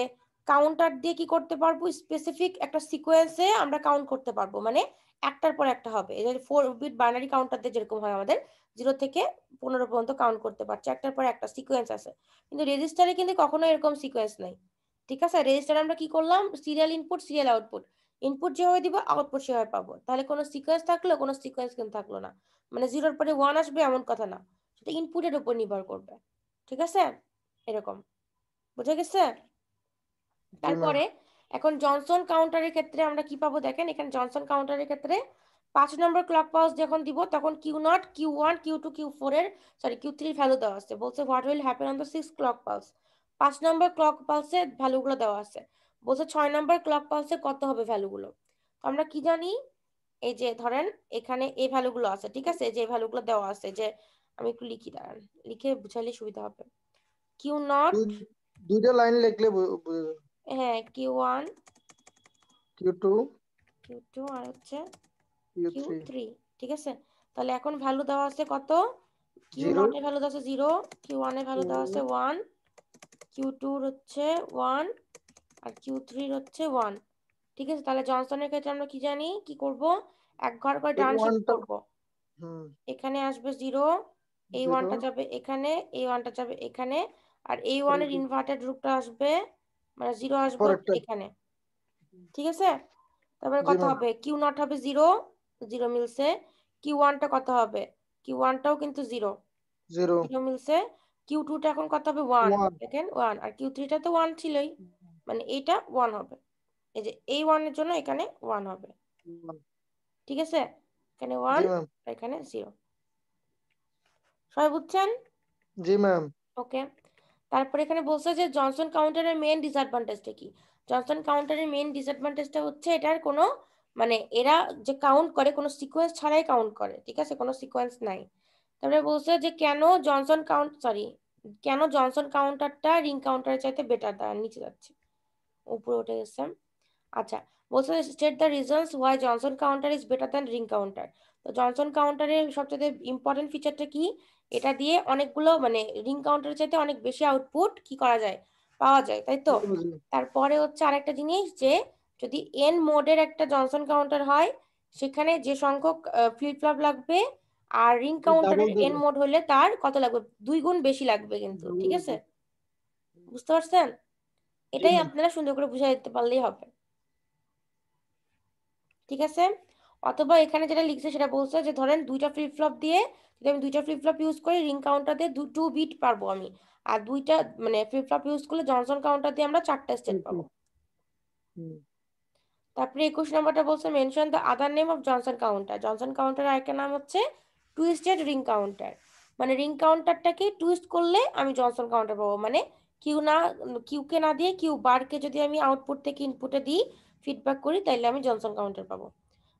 [SPEAKER 1] কাউন্টার দিয়ে কি করতে পারবো, স্পেসিফিক একটা সিকোয়েন্সে আমরা কাউন্ট করতে পারবো, মানে একটার পর একটা হবে, এই যে 4-বিট বাইনারি কাউন্টার দিয়ে যেরকম হয় আমাদের 0 থেকে 15 পর্যন্ত কাউন্ট করতে পারছে, একটার পর একটা সিকোয়েন্স আছে। কিন্তু রেজিস্টারে কিন্তু কখনো এরকম সিকোয়েন্স নাই, ঠিক আছে? রেজিস্টারে আমরা কি করলাম, serial input serial output, input যেভাবে দিব আউটপুট সেভাবে পাবো, তাহলে কোনো সিকোয়েন্স থাকলো, কোনো সিকোয়েন্স কিন্তু থাকলো না, মানে 0-র পরে 1 আসবে এমন কথা না, সেটা ইনপুটের উপর নির্ভর করবে, ঠিক আছে? এরকম বুঝা গেছে? তারপরে এখন জনসন কাউন্টারের ক্ষেত্রে আমরা কি পাবো দেখেন, এখানে জনসন কাউন্টারের ক্ষেত্রে 5 নম্বর ক্লক পালস যখন দিব, তখন Q0, Q1, Q2, Q4 এর Q3 ভ্যালু দেওয়া আছে, বলছে what will happen on the 6 clock pulse. 5 number clock পালসে ভ্যালুগুলো দেওয়া আছে, বলছে 6 নম্বর ক্লক পালসে কত হবে ভ্যালুগুলো। আমরা কি জানি, এই যে ধরেন এখানে এই ভ্যালুগুলো আছে, ঠিক আছে? যে ভ্যালুগুলো দেওয়া আছে, যে আমি একটু লিখি, দাঁড়ান, লিখে বুঝাইলে সুবিধা হবে। Q0,
[SPEAKER 5] দুইটা লাইন লিখলে বুঝে যাবে।
[SPEAKER 1] হ্যাঁ, Q1,
[SPEAKER 5] Q2,
[SPEAKER 1] Q2 আর হচ্ছে
[SPEAKER 5] Q3,
[SPEAKER 1] Q3, ঠিক আছে? তাহলে এখন ভ্যালু দেওয়া আছে কত,
[SPEAKER 5] 0,
[SPEAKER 1] Q0 এর ভ্যালু দেওয়া আছে 0, Q1 এর ভ্যালু দেওয়া আছে 1, Q2 এর হচ্ছে 1 আর Q3 এর হচ্ছে 1, ঠিক আছে? তাহলে জনসনের ক্ষেত্রে আমরা কি জানি, কি করব, এক ঘর করে ডান শিফট করব, এখানে আসবে 0, এই 1টা যাবে এখানে, এই 1টা যাবে এখানে, আর এই 1 এর ইনভার্টেড রূপটা আসবে, মানে 0 আসবে এখানে, ঠিক আছে? তারপরে কত হবে, Q0 হবে 0, 0 মিলছে। Q1টা কত হবে, Q1টাও কিন্তু 0, 0 মিলছে। Q2টা এখন কত হবে, 1, দেখেন 1, আর Q3টা তো 1 ছিলই, মানে এইটা 1 হবে, এই যে এই 1 এর জন্য এখানে 1 হবে, ঠিক আছে? এখানে 1 আর এখানে 0, সবাই বুঝছেন?
[SPEAKER 5] জি ম্যাম।
[SPEAKER 1] ওকে, তারপরে এখানে বলছে যে জনসন কাউন্টারের মেইন ডিসঅ্যাডভান্টেজটা কি। জনসন কাউন্টারের মেইন ডিসঅ্যাডভান্টেজটা হচ্ছে এটার কোনো মানে এরা যে কাউন্ট করে কোনো সিকোয়েন্স ছাড়াই কাউন্ট করে, ঠিক আছে, কোনো সিকোয়েন্স নাই। তারপরে বলছে যে কেন জনসন কাউন্টারটা রিং কাউন্টারের চাইতে বেটার, দ্বারা নিচে যাচ্ছে, উপরে উঠে গেছে। আচ্ছা, বলছে state the reasons why Johnson counter is better than ring counter. তো জনসন কাউন্টারের সবচেয়ে ইম্পর্টেন্ট ফিচারটা কি, এটা দিয়ে অনেকগুলো মানে রিং কাউন্টারের চাইতে অনেক বেশি আউটপুট কি করা যায়, পাওয়া যায়, তাই তো। তারপরে হচ্ছে আরেকটা জিনিস, যে যদি এন মোডের একটা জনসন কাউন্টার হয়, সেখানে যে সংখ্যক ফ্লিপ ফ্লপ লাগবে, আর রিং কাউন্টারের এন মোড হলে তার কত লাগবে, 2 গুণ বেশি লাগবে কিন্তু, ঠিক আছে, বুঝতে পারছেন? এটাই আপনারা সুন্দর করে বুঝাই দিতে পারলেই হবে, ঠিক আছে। অথবা এখানে যেটা লিখছে সেটা বলছে যে ধরেন 2টা ফ্লিপ ফ্লপ দিয়ে, যদি আমি 2টা ফ্লিপ ফ্লপ ইউজ করি, রিং কাউন্টার দিয়ে 2 বিট পারবো আমি, আর 2টা মানে ফ্লিপ ফ্লপ ইউজ করলে জনসন কাউন্টার দিয়ে আমরা 4টা স্টেট পাবো। তারপরে 21 নম্বরটা বলছে mention the other name of Johnson counter. Johnson কাউন্টারের আরেকটা নাম হচ্ছে টুইস্টেড রিং কাউন্টার। মানে রিং কাউন্টারটাকে টুইস্ট করলে আমি জনসন কাউন্টার পাবো, মানে কিউকে না দিয়ে কিউ বারকে যদি আমি আউটপুট থেকে ইনপুটে দিই, ফিডব্যাক করি, তাইলে আমি জনসন কাউন্টার পাবো।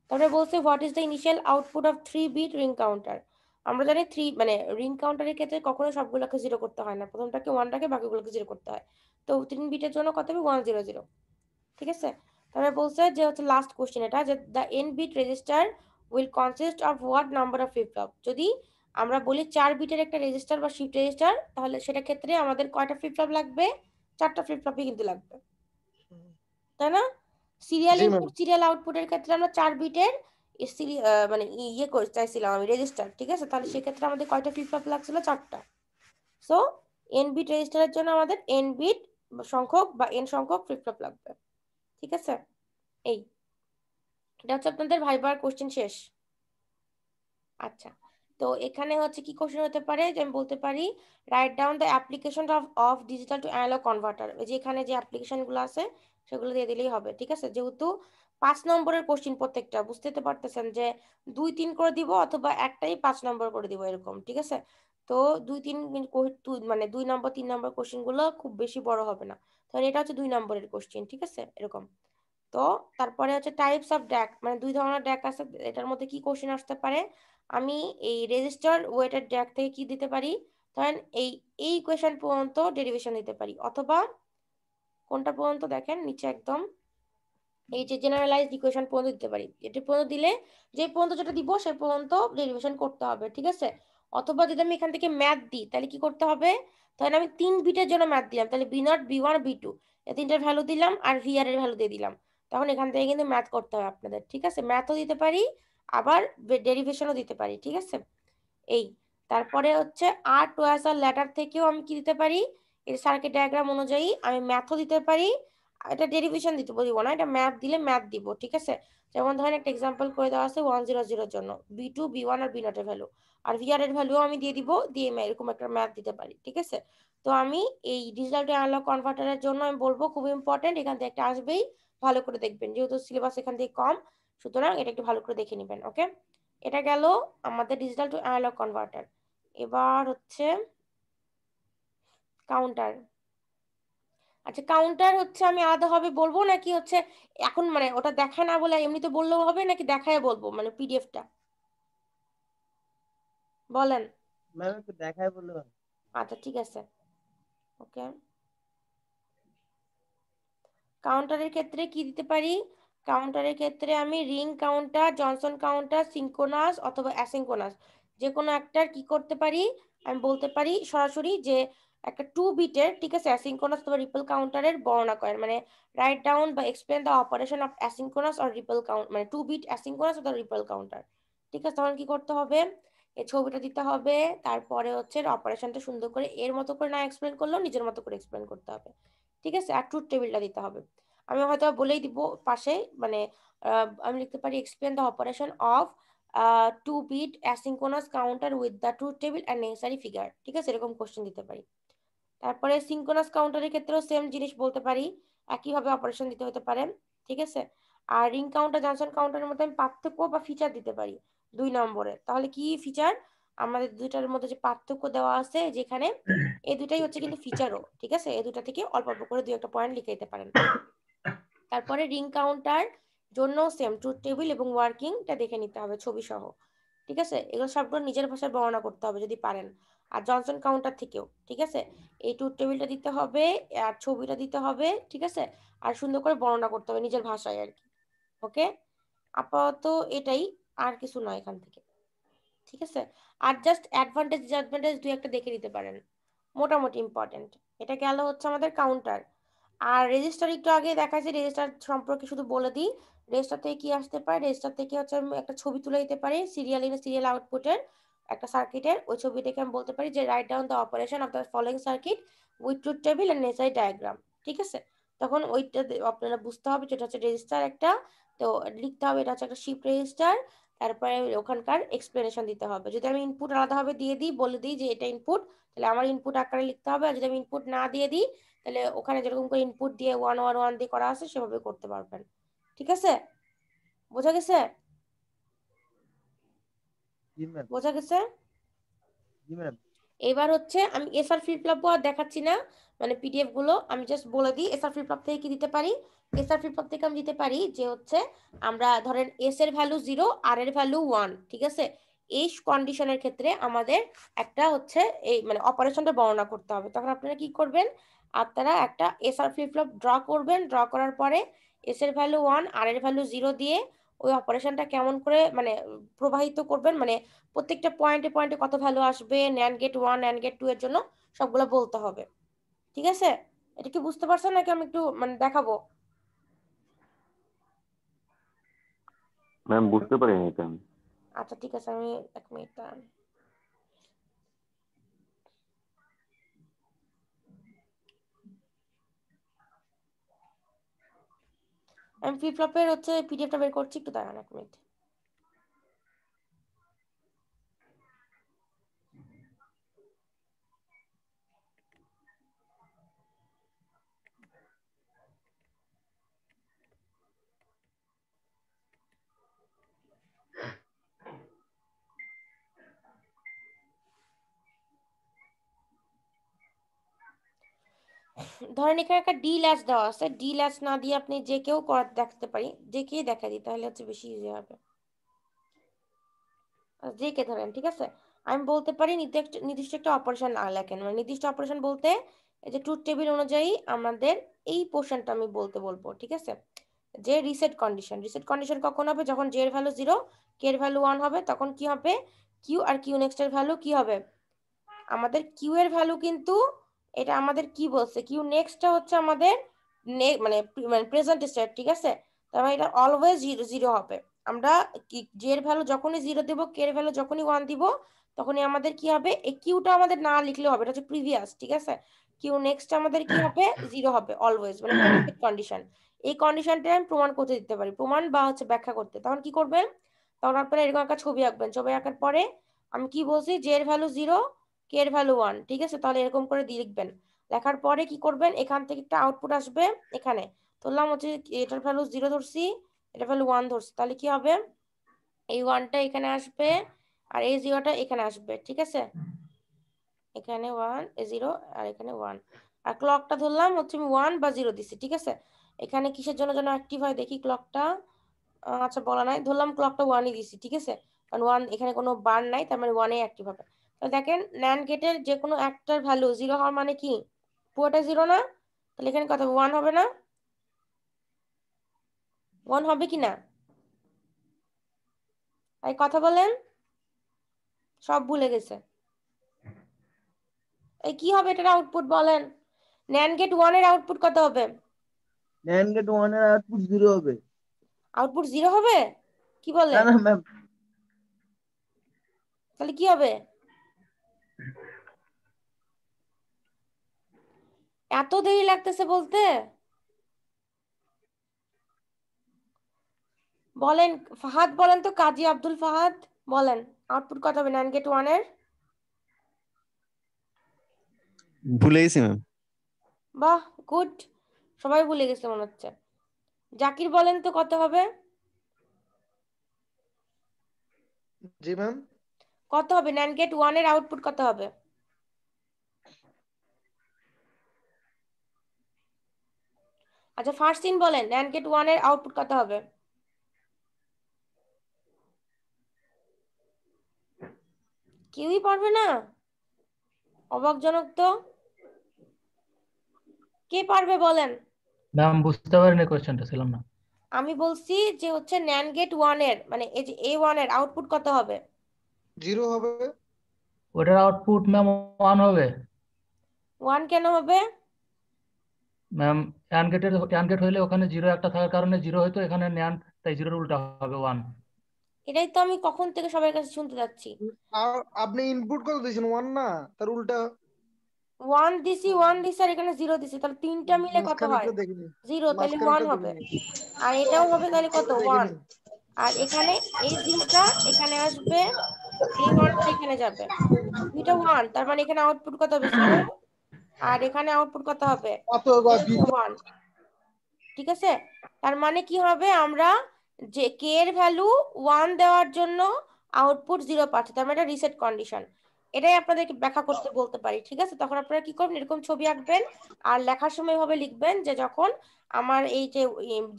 [SPEAKER 1] তারপরে বলছে what is the initial output of 3 bit ring counter. আমরা জানি মানে রিং কাউন্টারের ক্ষেত্রে কখনো সবগুলোকে 0 করতে হয় না, প্রথমটাকে 1 রাখে, বাকিগুলোকে 0 করতে হয়। তো 3 বিটের জন্য কত হবে, 1 0 0, ঠিক আছে। তারপরে বলছে যে হচ্ছে লাস্ট কোশ্চেন এটা, যে the N bit register will consist of what number of flip flop. যদি আমরা বলি 4 বিটের একটা রেজিস্টার বা শিফট রেজিস্টার, তাহলে সেটা ক্ষেত্রে আমাদের কয়টা ফ্লিপ ফ্লপ লাগবে, 4টা ফ্লিপ ফ্লপই কিন্তু লাগবে, তাই না। সিরিয়াল ইনপুট সিরিয়াল আউটপুটের ক্ষেত্রে আমরা 4 বিটের মানে ইয়ে করে চাইছিলাম আমি রেজিস্টার, ঠিক আছে, তাহলে সেক্ষেত্রে আমাদের কয়টা ফ্লিপ ফ্লপ লাগছিল, 4টা। সো এন বিট রেজিস্টারের জন্য আমাদের এন বিট সংখ্যক বা এন সংখ্যক ফ্লিপ ফ্লপ লাগবে, ঠিক আছে। এটা হচ্ছে আপনাদের ভাইবার কোশ্চেন শেষ। আচ্ছা, তো এখানে হচ্ছে কি কোশ্চেন হতে পারে, যে আমি বলতে পারি write down the application of digital to analogue converter. যে এখানে যে অ্যাপ্লিকেশনগুলো আছে সেগুলো দিয়ে দিলেই হবে, ঠিক আছে। যেহেতু 5 নম্বরের কোশ্চেন প্রত্যেকটা, বুঝতে তো পারতেছেন যে 2 3 করে দিব, অথবা একটাই 5 নম্বর করে দিব, এরকম, ঠিক আছে। তো 2 3 মানে 2 নম্বর 3 নম্বর কোশ্চেন গুলো খুব বেশি বড় হবে না, তাহলে এটা হচ্ছে 2 নম্বরের কোশ্চেন, ঠিক আছে, এরকম। তো তারপরে হচ্ছে টাইপস অফ ড্যাক, মানে 2 ধরনের ড্যাক আছে, এটার মধ্যে কি কোশ্চেন আসতে পারে, আমি এই রেজিস্টার ওয়েটেড ড্যাক থেকে কি দিতে পারি, ধরেন এই ইকুয়েশন পর্যন্ত ডেরিভেশন দিতে পারি, অথবা কোনটা পর্যন্ত দেখেন নিচে একদম, এই যে জেনারেলাইজড ইকুয়েশন পর্যন্ত দিতে পারি। এটা পর্যন্ত দিলে যে পর্যন্ত যেটা দিব সে পর্যন্ত ডেরিভেশন করতে হবে, ঠিক আছে। অথবা যদি আমি এখান থেকে ম্যাথ দিই, তাহলে কি করতে হবে, তাহলে আমি 3 বিটের জন্য ম্যাথ দিলাম, তাহলে B0 B1 B2 এই তিনটার ভ্যালু দিলাম, আর VR এর ভ্যালু দিয়ে দিলাম, তখন এখান থেকে কিন্তু ম্যাথ করতে হবে আপনাদের, ঠিক আছে। ম্যাথও দিতে পারি, আবার ডেরিভেশনও দিতে পারি, ঠিক আছে। এই তারপরে হচ্ছে আর টুয়ার্স আর ল্যাটার থেকেও আমি কি দিতে পারি, এর সার্কিট ডায়াগ্রাম অনুযায়ী আমি ম্যাথও দিতে পারি, এটা ডেরিভেশন দিতে বলব না, এটা ম্যাথ দিলে ম্যাথ দিব, ঠিক আছে। যেমন ধরেন একটা এক্সাম্পল করে দেওয়া আছে 100 এর জন্য B2 B1 আর B0 এর ভ্যালু, আর VR এর ভ্যালু আমি দিয়ে দিব, দিয়ে এরকম একটা ম্যাথ দিতে পারি, ঠিক আছে। তো আমি এই ডিজিটাল টু অ্যানালগ কনভার্টারের জন্য আমি বলবো খুব ইম্পর্টেন্ট, এখান থেকে একটা আসবেই, ভালো করে দেখবেন, যেহেতু সিলেবাস এখান থেকে কম, সুতরাং এটা একটু ভালো করে দেখে নেবেন, ওকে। এটা গেল আমাদের ডিজিটাল টু অ্যানালগ কনভার্টার। এবার হচ্ছে কাউন্টার। আচ্ছা, কাউন্টার হচ্ছে আমি আলাদাভাবে বলবো, নাকি হচ্ছে এখন মানে ওটা দেখায় না বলে এমনিতে বললেও হবে, নাকি দেখায় বলবো, মানে পিডিএফটা বলেন।
[SPEAKER 4] ম্যাম একটু দেখায় বললে ভালো।
[SPEAKER 1] আচ্ছা, ঠিক আছে, ওকে। কাউন্টারের ক্ষেত্রে কি দিতে পারি, কাউন্টারের ক্ষেত্রে আমি ring counter, Johnson counter, synchronous অথবা অ্যাসিঙ্ক্রোনাস যে কোনো একটার কি করতে পারি, আমি বলতে পারি সরাসরি যে একটা 2 বিটের, ঠিক আছে, অ্যাসিঙ্ক্রোনাস অথবা রিপল কাউন্টারের বর্ণনা করেন, মানে রাইট ডাউন বা explain the operation of asynchronous or ripple count, মানে 2 বিট অ্যাসিঙ্ক্রোনাস অথবা রিপল কাউন্টার, ঠিক আছে। তখন কি করতে হবে, এই ছবিটা দিতে হবে, তারপরে হচ্ছে অপারেশনটা সুন্দর করে এর মতো করে না এক্সপ্লেন করলেও নিজের মতো করে এক্সপ্লেন করতে হবে, ঠিক আছে। আর ট্রুথ টেবিলটা দিতে হবে, আমি হয়তো বলেই দিব পাশে, মানে আমি লিখতে পারি explain the operation of 2 bit asynchronous counter with the truth table and necessary figure, ঠিক আছে, এরকম কোশ্চেন দিতে পারি। তারপরে সিঙ্ক্রোনাস কাউন্টারের ক্ষেত্রেও সেম জিনিস বলতে পারি, একইভাবে অপারেশন দিতে হতে পারে, ঠিক আছে। আর রিং কাউন্টার জনসন কাউন্টারের মধ্যে আমি পার্থক্য বা ফিচার দিতে পারি 2 নম্বরে, তাহলে কি ফিচার, আমাদের দুইটার মধ্যে যে পার্থক্য দেওয়া আছে যেখানে, এই দুটাই হচ্ছে কিন্তু ফিচারও, ঠিক আছে, এই দুটা থেকে অল্প অল্প করে 2 একটা পয়েন্ট লিখে দিতে পারেন। তারপরে রিং কাউন্টার জন্য সেম ট্রুথ টেবিল এবং ওয়ার্কিংটা দেখে নিতে হবে ছবি সহ, ঠিক আছে? এগুলো সবগুলো নিজের ভাষায় বর্ণনা করতে হবে যদি পারেন, আর জনসন কাউন্টার থেকেও, ঠিক আছে? এই ট্রুথ টেবিলটা দিতে হবে আর ছবিটা দিতে হবে, ঠিক আছে? আর সুন্দর করে বর্ণনা করতে হবে নিজের ভাষায় আর কি। ওকে, আপাতত এটাই, আর কিছু নয় এখান থেকে, ঠিক আছে? আর জাস্ট অ্যাডভান্টেজ ডিসঅ্যাডভান্টেজ দুই একটা দেখে দিতে পারেন, মোটামুটি ইম্পর্টেন্ট। এটা গেল হচ্ছে আমাদের কাউন্টার। আর রেজিস্টার একটু আগে দেখাচ্ছি, রেজিস্টার সম্পর্কে শুধু বলে দিই। রেজিস্টার থেকে কি আসতে পারে, রেজিস্টার থেকে হচ্ছে আমি একটা ছবি তুলে দিতে পারি সিরিয়াল ইন সিরিয়াল আউটপুটের একটা সার্কিটের, ওই ছবি দেখে আমি বলতে পারি যে write down the operation of the following circuit with truth table and necessary diagram, ঠিক আছে? তখন ওইটা আপনারা বুঝতে হবে যেটা হচ্ছে রেজিস্টার একটা, তো লিখতে হবে এটা হচ্ছে একটা শিফট রেজিস্টার, তারপরে ওখানকার এক্সপ্লেনেশন দিতে হবে। যদি আমি ইনপুট আলাদাভাবে দিয়ে দিই, বলে দিই যে এটা ইনপুট, তাহলে আমার ইনপুট আকারে লিখতে হবে। আর যদি আমি ইনপুট না দিয়ে দিই, তাহলে ওখানে যেরকম করে ইনপুট দিয়ে 1 1 1 দিয়ে করা আছে সেভাবে করতে পারবেন, ঠিক আছে? বোঝা গেছে?
[SPEAKER 7] জি ম্যাম।
[SPEAKER 1] বোঝা গেছে?
[SPEAKER 7] জি ম্যাম।
[SPEAKER 1] এবার হচ্ছে আমি এসআর ফ্লিপ ফ্লপ আর দেখাচ্ছি না, মানে পিডিএফ গুলো আমি জাস্ট বলে দিই এসআর ফ্লিপ ফ্লপ থেকে কি দিতে পারি। এসআর ফ্লিপ ফ্লপ থেকে আমি দিতে পারি যে হচ্ছে আমরা ধরেন এস এর ভ্যালু 0 আর এর ভ্যালু 1, ঠিক আছে? এই কন্ডিশনের ক্ষেত্রে আমাদের একটা হচ্ছে এই মানে অপারেশনটা বর্ণনা করতে হবে। তখন আপনারা কি করবেন, আপনারা একটা এসআর ফ্লিপ ফ্লপ ড্র করবেন, ড্র করার পরে এস এর ভ্যালু 1 আর এর ভ্যালু 0 দিয়ে ওই অপারেশনটা কেমন করে মানে প্রবাহিত করবেন, মানে প্রত্যেকটা পয়েন্টে পয়েন্টে কত ভ্যালু আসবে, ন্যান্ড গেট 1 ন্যান্ড গেট 2 এর জন্য সবগুলো বলতে হবে, ঠিক আছে? এটা কি বুঝতে পারছেন নাকি আমি একটু মানে দেখাবো?
[SPEAKER 2] ম্যাম বুঝতে পারিনি এটা আমি।
[SPEAKER 1] আচ্ছা ঠিক আছে, আমি 1 মিনিট দাঁড়ান। আমি ফ্লিপ ফ্লপের হচ্ছে পিডিএফটা বের করছি, একটু দাঁড়ান 1 মিনিট। ধরেন এখানে একটা ডি ল্যাচ দেওয়া আছে, ডি ল্যাচ না দিয়ে আপনি যে কেউ দেখাতে পারি, যে কে দেখা দিই তাহলে হচ্ছে বেশি ইজি হবে। যে কে ধরেন, ঠিক আছে? আমি বলতে পারি নির্দিষ্ট একটা অপারেশন লেখেন, মানে নির্দিষ্ট অপারেশন বলতে এই যে ট্রুথ টেবিল অনুযায়ী আমাদের এই পোর্শনটা আমি বলবো, ঠিক আছে? যে রিসেট কন্ডিশন কখন হবে, যখন জে এর ভ্যালু 0 কে এর ভ্যালু 1 হবে, তখন কি হবে, কিউ আর কিউ নেক্সট এর ভ্যালু কি হবে, আমাদের কিউ এর ভ্যালু কিন্তু এটা আমাদের কি বলছে, কিউ নেক্সটটা হচ্ছে আমাদের মানে প্রেজেন্ট স্টেট, ঠিক আছে? তার মানে এটা অলওয়েজ 0 হবে। আমরা জে এর ভ্যালু যখনই 0 দেব, কে এর ভ্যালু যখনই 1 দিব, তখনই আমাদের কি হবে, এই কিউটা আমাদের না লিখলে হবে, এটা হচ্ছে প্রিভিয়াস, ঠিক আছে? কিউ নেক্সট আমাদের কি হবে, 0 হবে অলওয়েজ, মানে কন্ডিশন। এই কন্ডিশনটা আমি প্রমাণ করতে দিতে পারি, প্রমাণ বা হচ্ছে ব্যাখ্যা করতে। তখন কি করবেন, তখন আপনারা এরকম একটা ছবি আঁকবেন, ছবি আঁকার পরে আমি কি বলছি, জে এর ভ্যালু 0 কে এর ভ্যালু 1, ঠিক আছে? তাহলে এরকম করে দিয়ে লিখবেন। লেখার পরে কি করবেন, এখান থেকে একটা আউটপুট আসবে, এখানে ধরলাম হচ্ছে এটার ভ্যালু 0 ধরছি, এটার ভ্যালু 1 ধরছি, তাহলে কি হবে, এই 1টা এখানে আসবে আর এই 0টা এখানে আসবে, ঠিক আছে? এখানে 1 0 আর এখানে 1, আর ক্লকটা ধরলাম হচ্ছে আমি 1 বা 0 দিছি, ঠিক আছে? এখানে কিসের জন্য যেন অ্যাক্টিভ হয় দেখি ক্লকটা, আচ্ছা বলা নাই, ধরলাম ক্লকটা 1ই দিছি, ঠিক আছে? কারণ 1 এখানে কোনো বার নাই, তার মানে 1 এ অ্যাক্টিভ হবে। তো দেখেন ন্যান্ড গেটের যে কোনো একটার ভ্যালু 0 হওয়ার মানে কি, পুরোটা 0 না? তাহলে এখানে কত 1 হবে না, 1 হবে কি না? এই কথা বলেন, সব ভুলে গেছে। এই কি হবে এটার আউটপুট বলেন, ন্যান্ড গেট 1 এর আউটপুট কত হবে,
[SPEAKER 7] ন্যান্ড গেট 1 এর আউটপুট 0 হবে।
[SPEAKER 1] আউটপুট 0 হবে, কি বলে?
[SPEAKER 7] না না ম্যাম,
[SPEAKER 1] তাহলে কি হবে, এত দেরি লাগতেছে বলতে? বলেন ফাহাদ, বলেন তো, কাজী আব্দুল ফাহাদ, বলেন আউটপুট কত হবে ন্যান্ড গেট 1 এর?
[SPEAKER 8] ভুলে গেছি ম্যাম।
[SPEAKER 1] বাহ, গুড, সবাই ভুলে গেছে মনে হচ্ছে। জাকির বলেন তো কত হবে,
[SPEAKER 5] জি ম্যাম।
[SPEAKER 1] কত হবে ন্যান্ড গেট 1 এর আউটপুট কত হবে? আচ্ছা ফার্স্ট সিন বলেন ন্যান্ড গেট 1 এর আউটপুট কত হবে? কেউই পারবে না? অবাকজনক তো। কে পারবে বলেন?
[SPEAKER 3] ম্যাম বুঝতে পারিনি কোয়েশ্চেনটা, ছিলাম না।
[SPEAKER 1] আমি বলছি যে হচ্ছে NAND গেট 1 এর মানে এই যে A1 এর আউটপুট কত হবে?
[SPEAKER 5] 0 হবে।
[SPEAKER 3] ওটার আউটপুট ম্যাম 1 হবে।
[SPEAKER 1] 1 কেন হবে?
[SPEAKER 3] ম্যাম অ্যান্ড গেট হইলে ওখানে 0 একটা থাকার কারণে 0 হয়তো, এখানে ন্যান্ড তাই 0 উল্টা হবে 1।
[SPEAKER 1] এটাই তো আমি কখন থেকে সবার কাছে শুনতে যাচ্ছি।
[SPEAKER 5] আর আপনি ইনপুট কত দিয়েছেন 1 না, তার উল্টা
[SPEAKER 1] 1 দিছি আর এখানে 0 দিছি, তাহলে তিনটা মিলে কত হয়?
[SPEAKER 5] মাঝখানেরটা দেখিনি।
[SPEAKER 1] 0, তাহলে 1
[SPEAKER 5] মাঝখানেরটা
[SPEAKER 1] হবে।
[SPEAKER 5] দেখিনি।
[SPEAKER 1] আর এটাও হবে তাহলে কত? 1।
[SPEAKER 5] দেখিনি।
[SPEAKER 1] আর এখানে এই 0টা এখানে আসবে, এই 1টা এখানে যাবে, দুইটা 1, তার মানে এখানে আউটপুট কত হবে? 0। আর এখানে আউটপুট কত হবে?
[SPEAKER 5] কত
[SPEAKER 1] 1। ঠিক আছে, তার মানে কি হবে, আমরা যে কে এর ভ্যালু 1 দেওয়ার জন্য আউটপুট 0 পাচ্ছি, তার মানে এটা রিসেট কন্ডিশন। এটাই আপনাদেরকে ব্যাখ্যা করতে বলতে পারি। ঠিক আছে, তখন আপনারা কি করবেন, এরকম ছবি আঁকবেন আর লেখার সময় ভাবে লিখবেন যে যখন আমার এই যে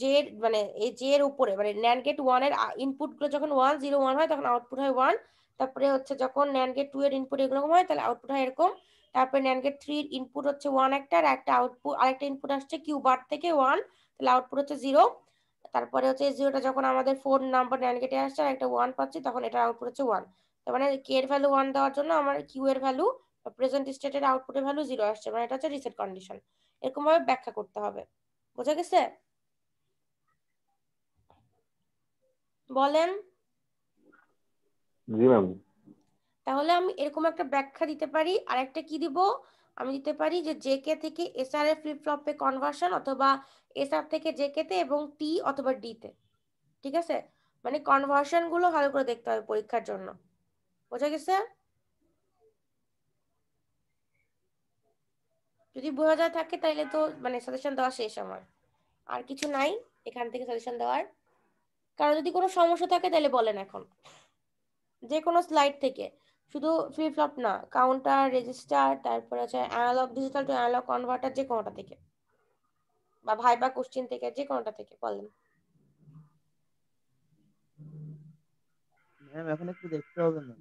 [SPEAKER 1] জে মানে এই জে এর উপরে মানে NAND গেট 1 এর ইনপুট গুলো যখন 1 0 1 হয় তখন আউটপুট হয় 1। তারপরে হচ্ছে যখন NAND গেট 2 এর ইনপুট এরকম হয় তাহলে আউটপুট হয় এরকম। তারপরে NAND গেট 3 এর ইনপুট হচ্ছে 1 একটা, আর একটা আউটপুট আরেকটা ইনপুট আসছে কিউ বার থেকে 1, তাহলে আউটপুট হচ্ছে 0। তারপরে হচ্ছে এই 0টা যখন আমাদের 4 নাম্বার NAND গেটে আসছে আর একটা 1 পাচ্ছি, তখন এটা আউটপুট হচ্ছে 1। তার মানে কে এর ভ্যালু 1 দেওয়ার জন্য আমার কিউ এর ভ্যালু প্রেজেন্ট স্টেটের আউটপুটের ভ্যালু 0 আসছে, মানে এটা হচ্ছে রিসেট কন্ডিশন। এরকম ভাবে ব্যাখ্যা করতে হবে। বোঝা গেছে? বলেন।
[SPEAKER 2] জি ম্যাম।
[SPEAKER 1] তাহলে আমি এরকম একটা ব্যাখ্যা দিতে পারি। আর একটা কি দিব, আমি দিতে পারি যে জেকে থেকে এসআর এর ফ্লিপ ফ্লপে কনভার্সন, অথবা এসআর থেকে জেকে তে এবং টি অথবা ডি তে। ঠিক আছে, মানে কনভার্সন গুলো ভালো করে দেখতে হবে পরীক্ষার জন্য। বোঝা গেছে? যদি বোঝা যায় থাকে তাহলে তো মানে সাজেশন দেওয়া শেষ আমার, আর কিছু নাই এখান থেকে সাজেশন দেওয়ার। কারণ যদি কোনো সমস্যা থাকে তাহলে বলেন এখন, যে কোনো স্লাইড থেকে, শুধু ফ্লিপ ফ্লপ না, কাউন্টার, রেজিস্টার, তারপরে হচ্ছে analogue digital to analogue converter, যে কোনোটা থেকে বা ভাইবা কোশ্চেন থেকে, যে কোনোটা থেকে বলেন।
[SPEAKER 7] ম্যাম এখন একটু দেখতে হবে না?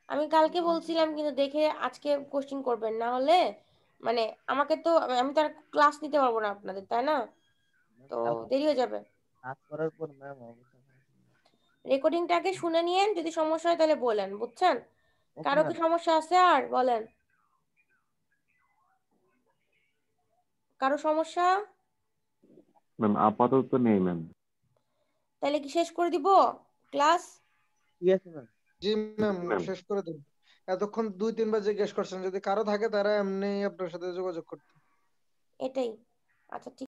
[SPEAKER 1] আমি কালকে বলছিলাম কিন্তু দেখে আজকে কোশ্চেন করবেন, না হলে মানে আমাকে তো আমি তো আর ক্লাস নিতে পারবো না আপনাদের, তাই না? তো দেরি হয়ে যাবে।
[SPEAKER 7] কাজ করার পর ম্যাম অবস্থা খারাপ।
[SPEAKER 1] রেকর্ডিংটাকে শুনে নিয়েন, যদি সমস্যা হয় তাহলে বলেন, বুঝছেন?
[SPEAKER 7] ওকে
[SPEAKER 1] কারো কি
[SPEAKER 7] ম্যাম।
[SPEAKER 1] সমস্যা আছে আর বলেন? কারো সমস্যা?
[SPEAKER 2] ম্যাম আপাতত নেই ম্যাম।
[SPEAKER 1] তাহলে কি শেষ করে দিব ক্লাস?
[SPEAKER 7] ঠিক আছে ম্যাম।
[SPEAKER 5] জি ম্যাম,
[SPEAKER 2] ম্যাম।
[SPEAKER 5] শেষ করে দিন। এতক্ষণ 2-3 বার জিজ্ঞেস করছেন, যদি কারো থাকে তারা এমনি আপনার সাথে যোগাযোগ করতে।
[SPEAKER 1] এটাই। আচ্ছা ঠিক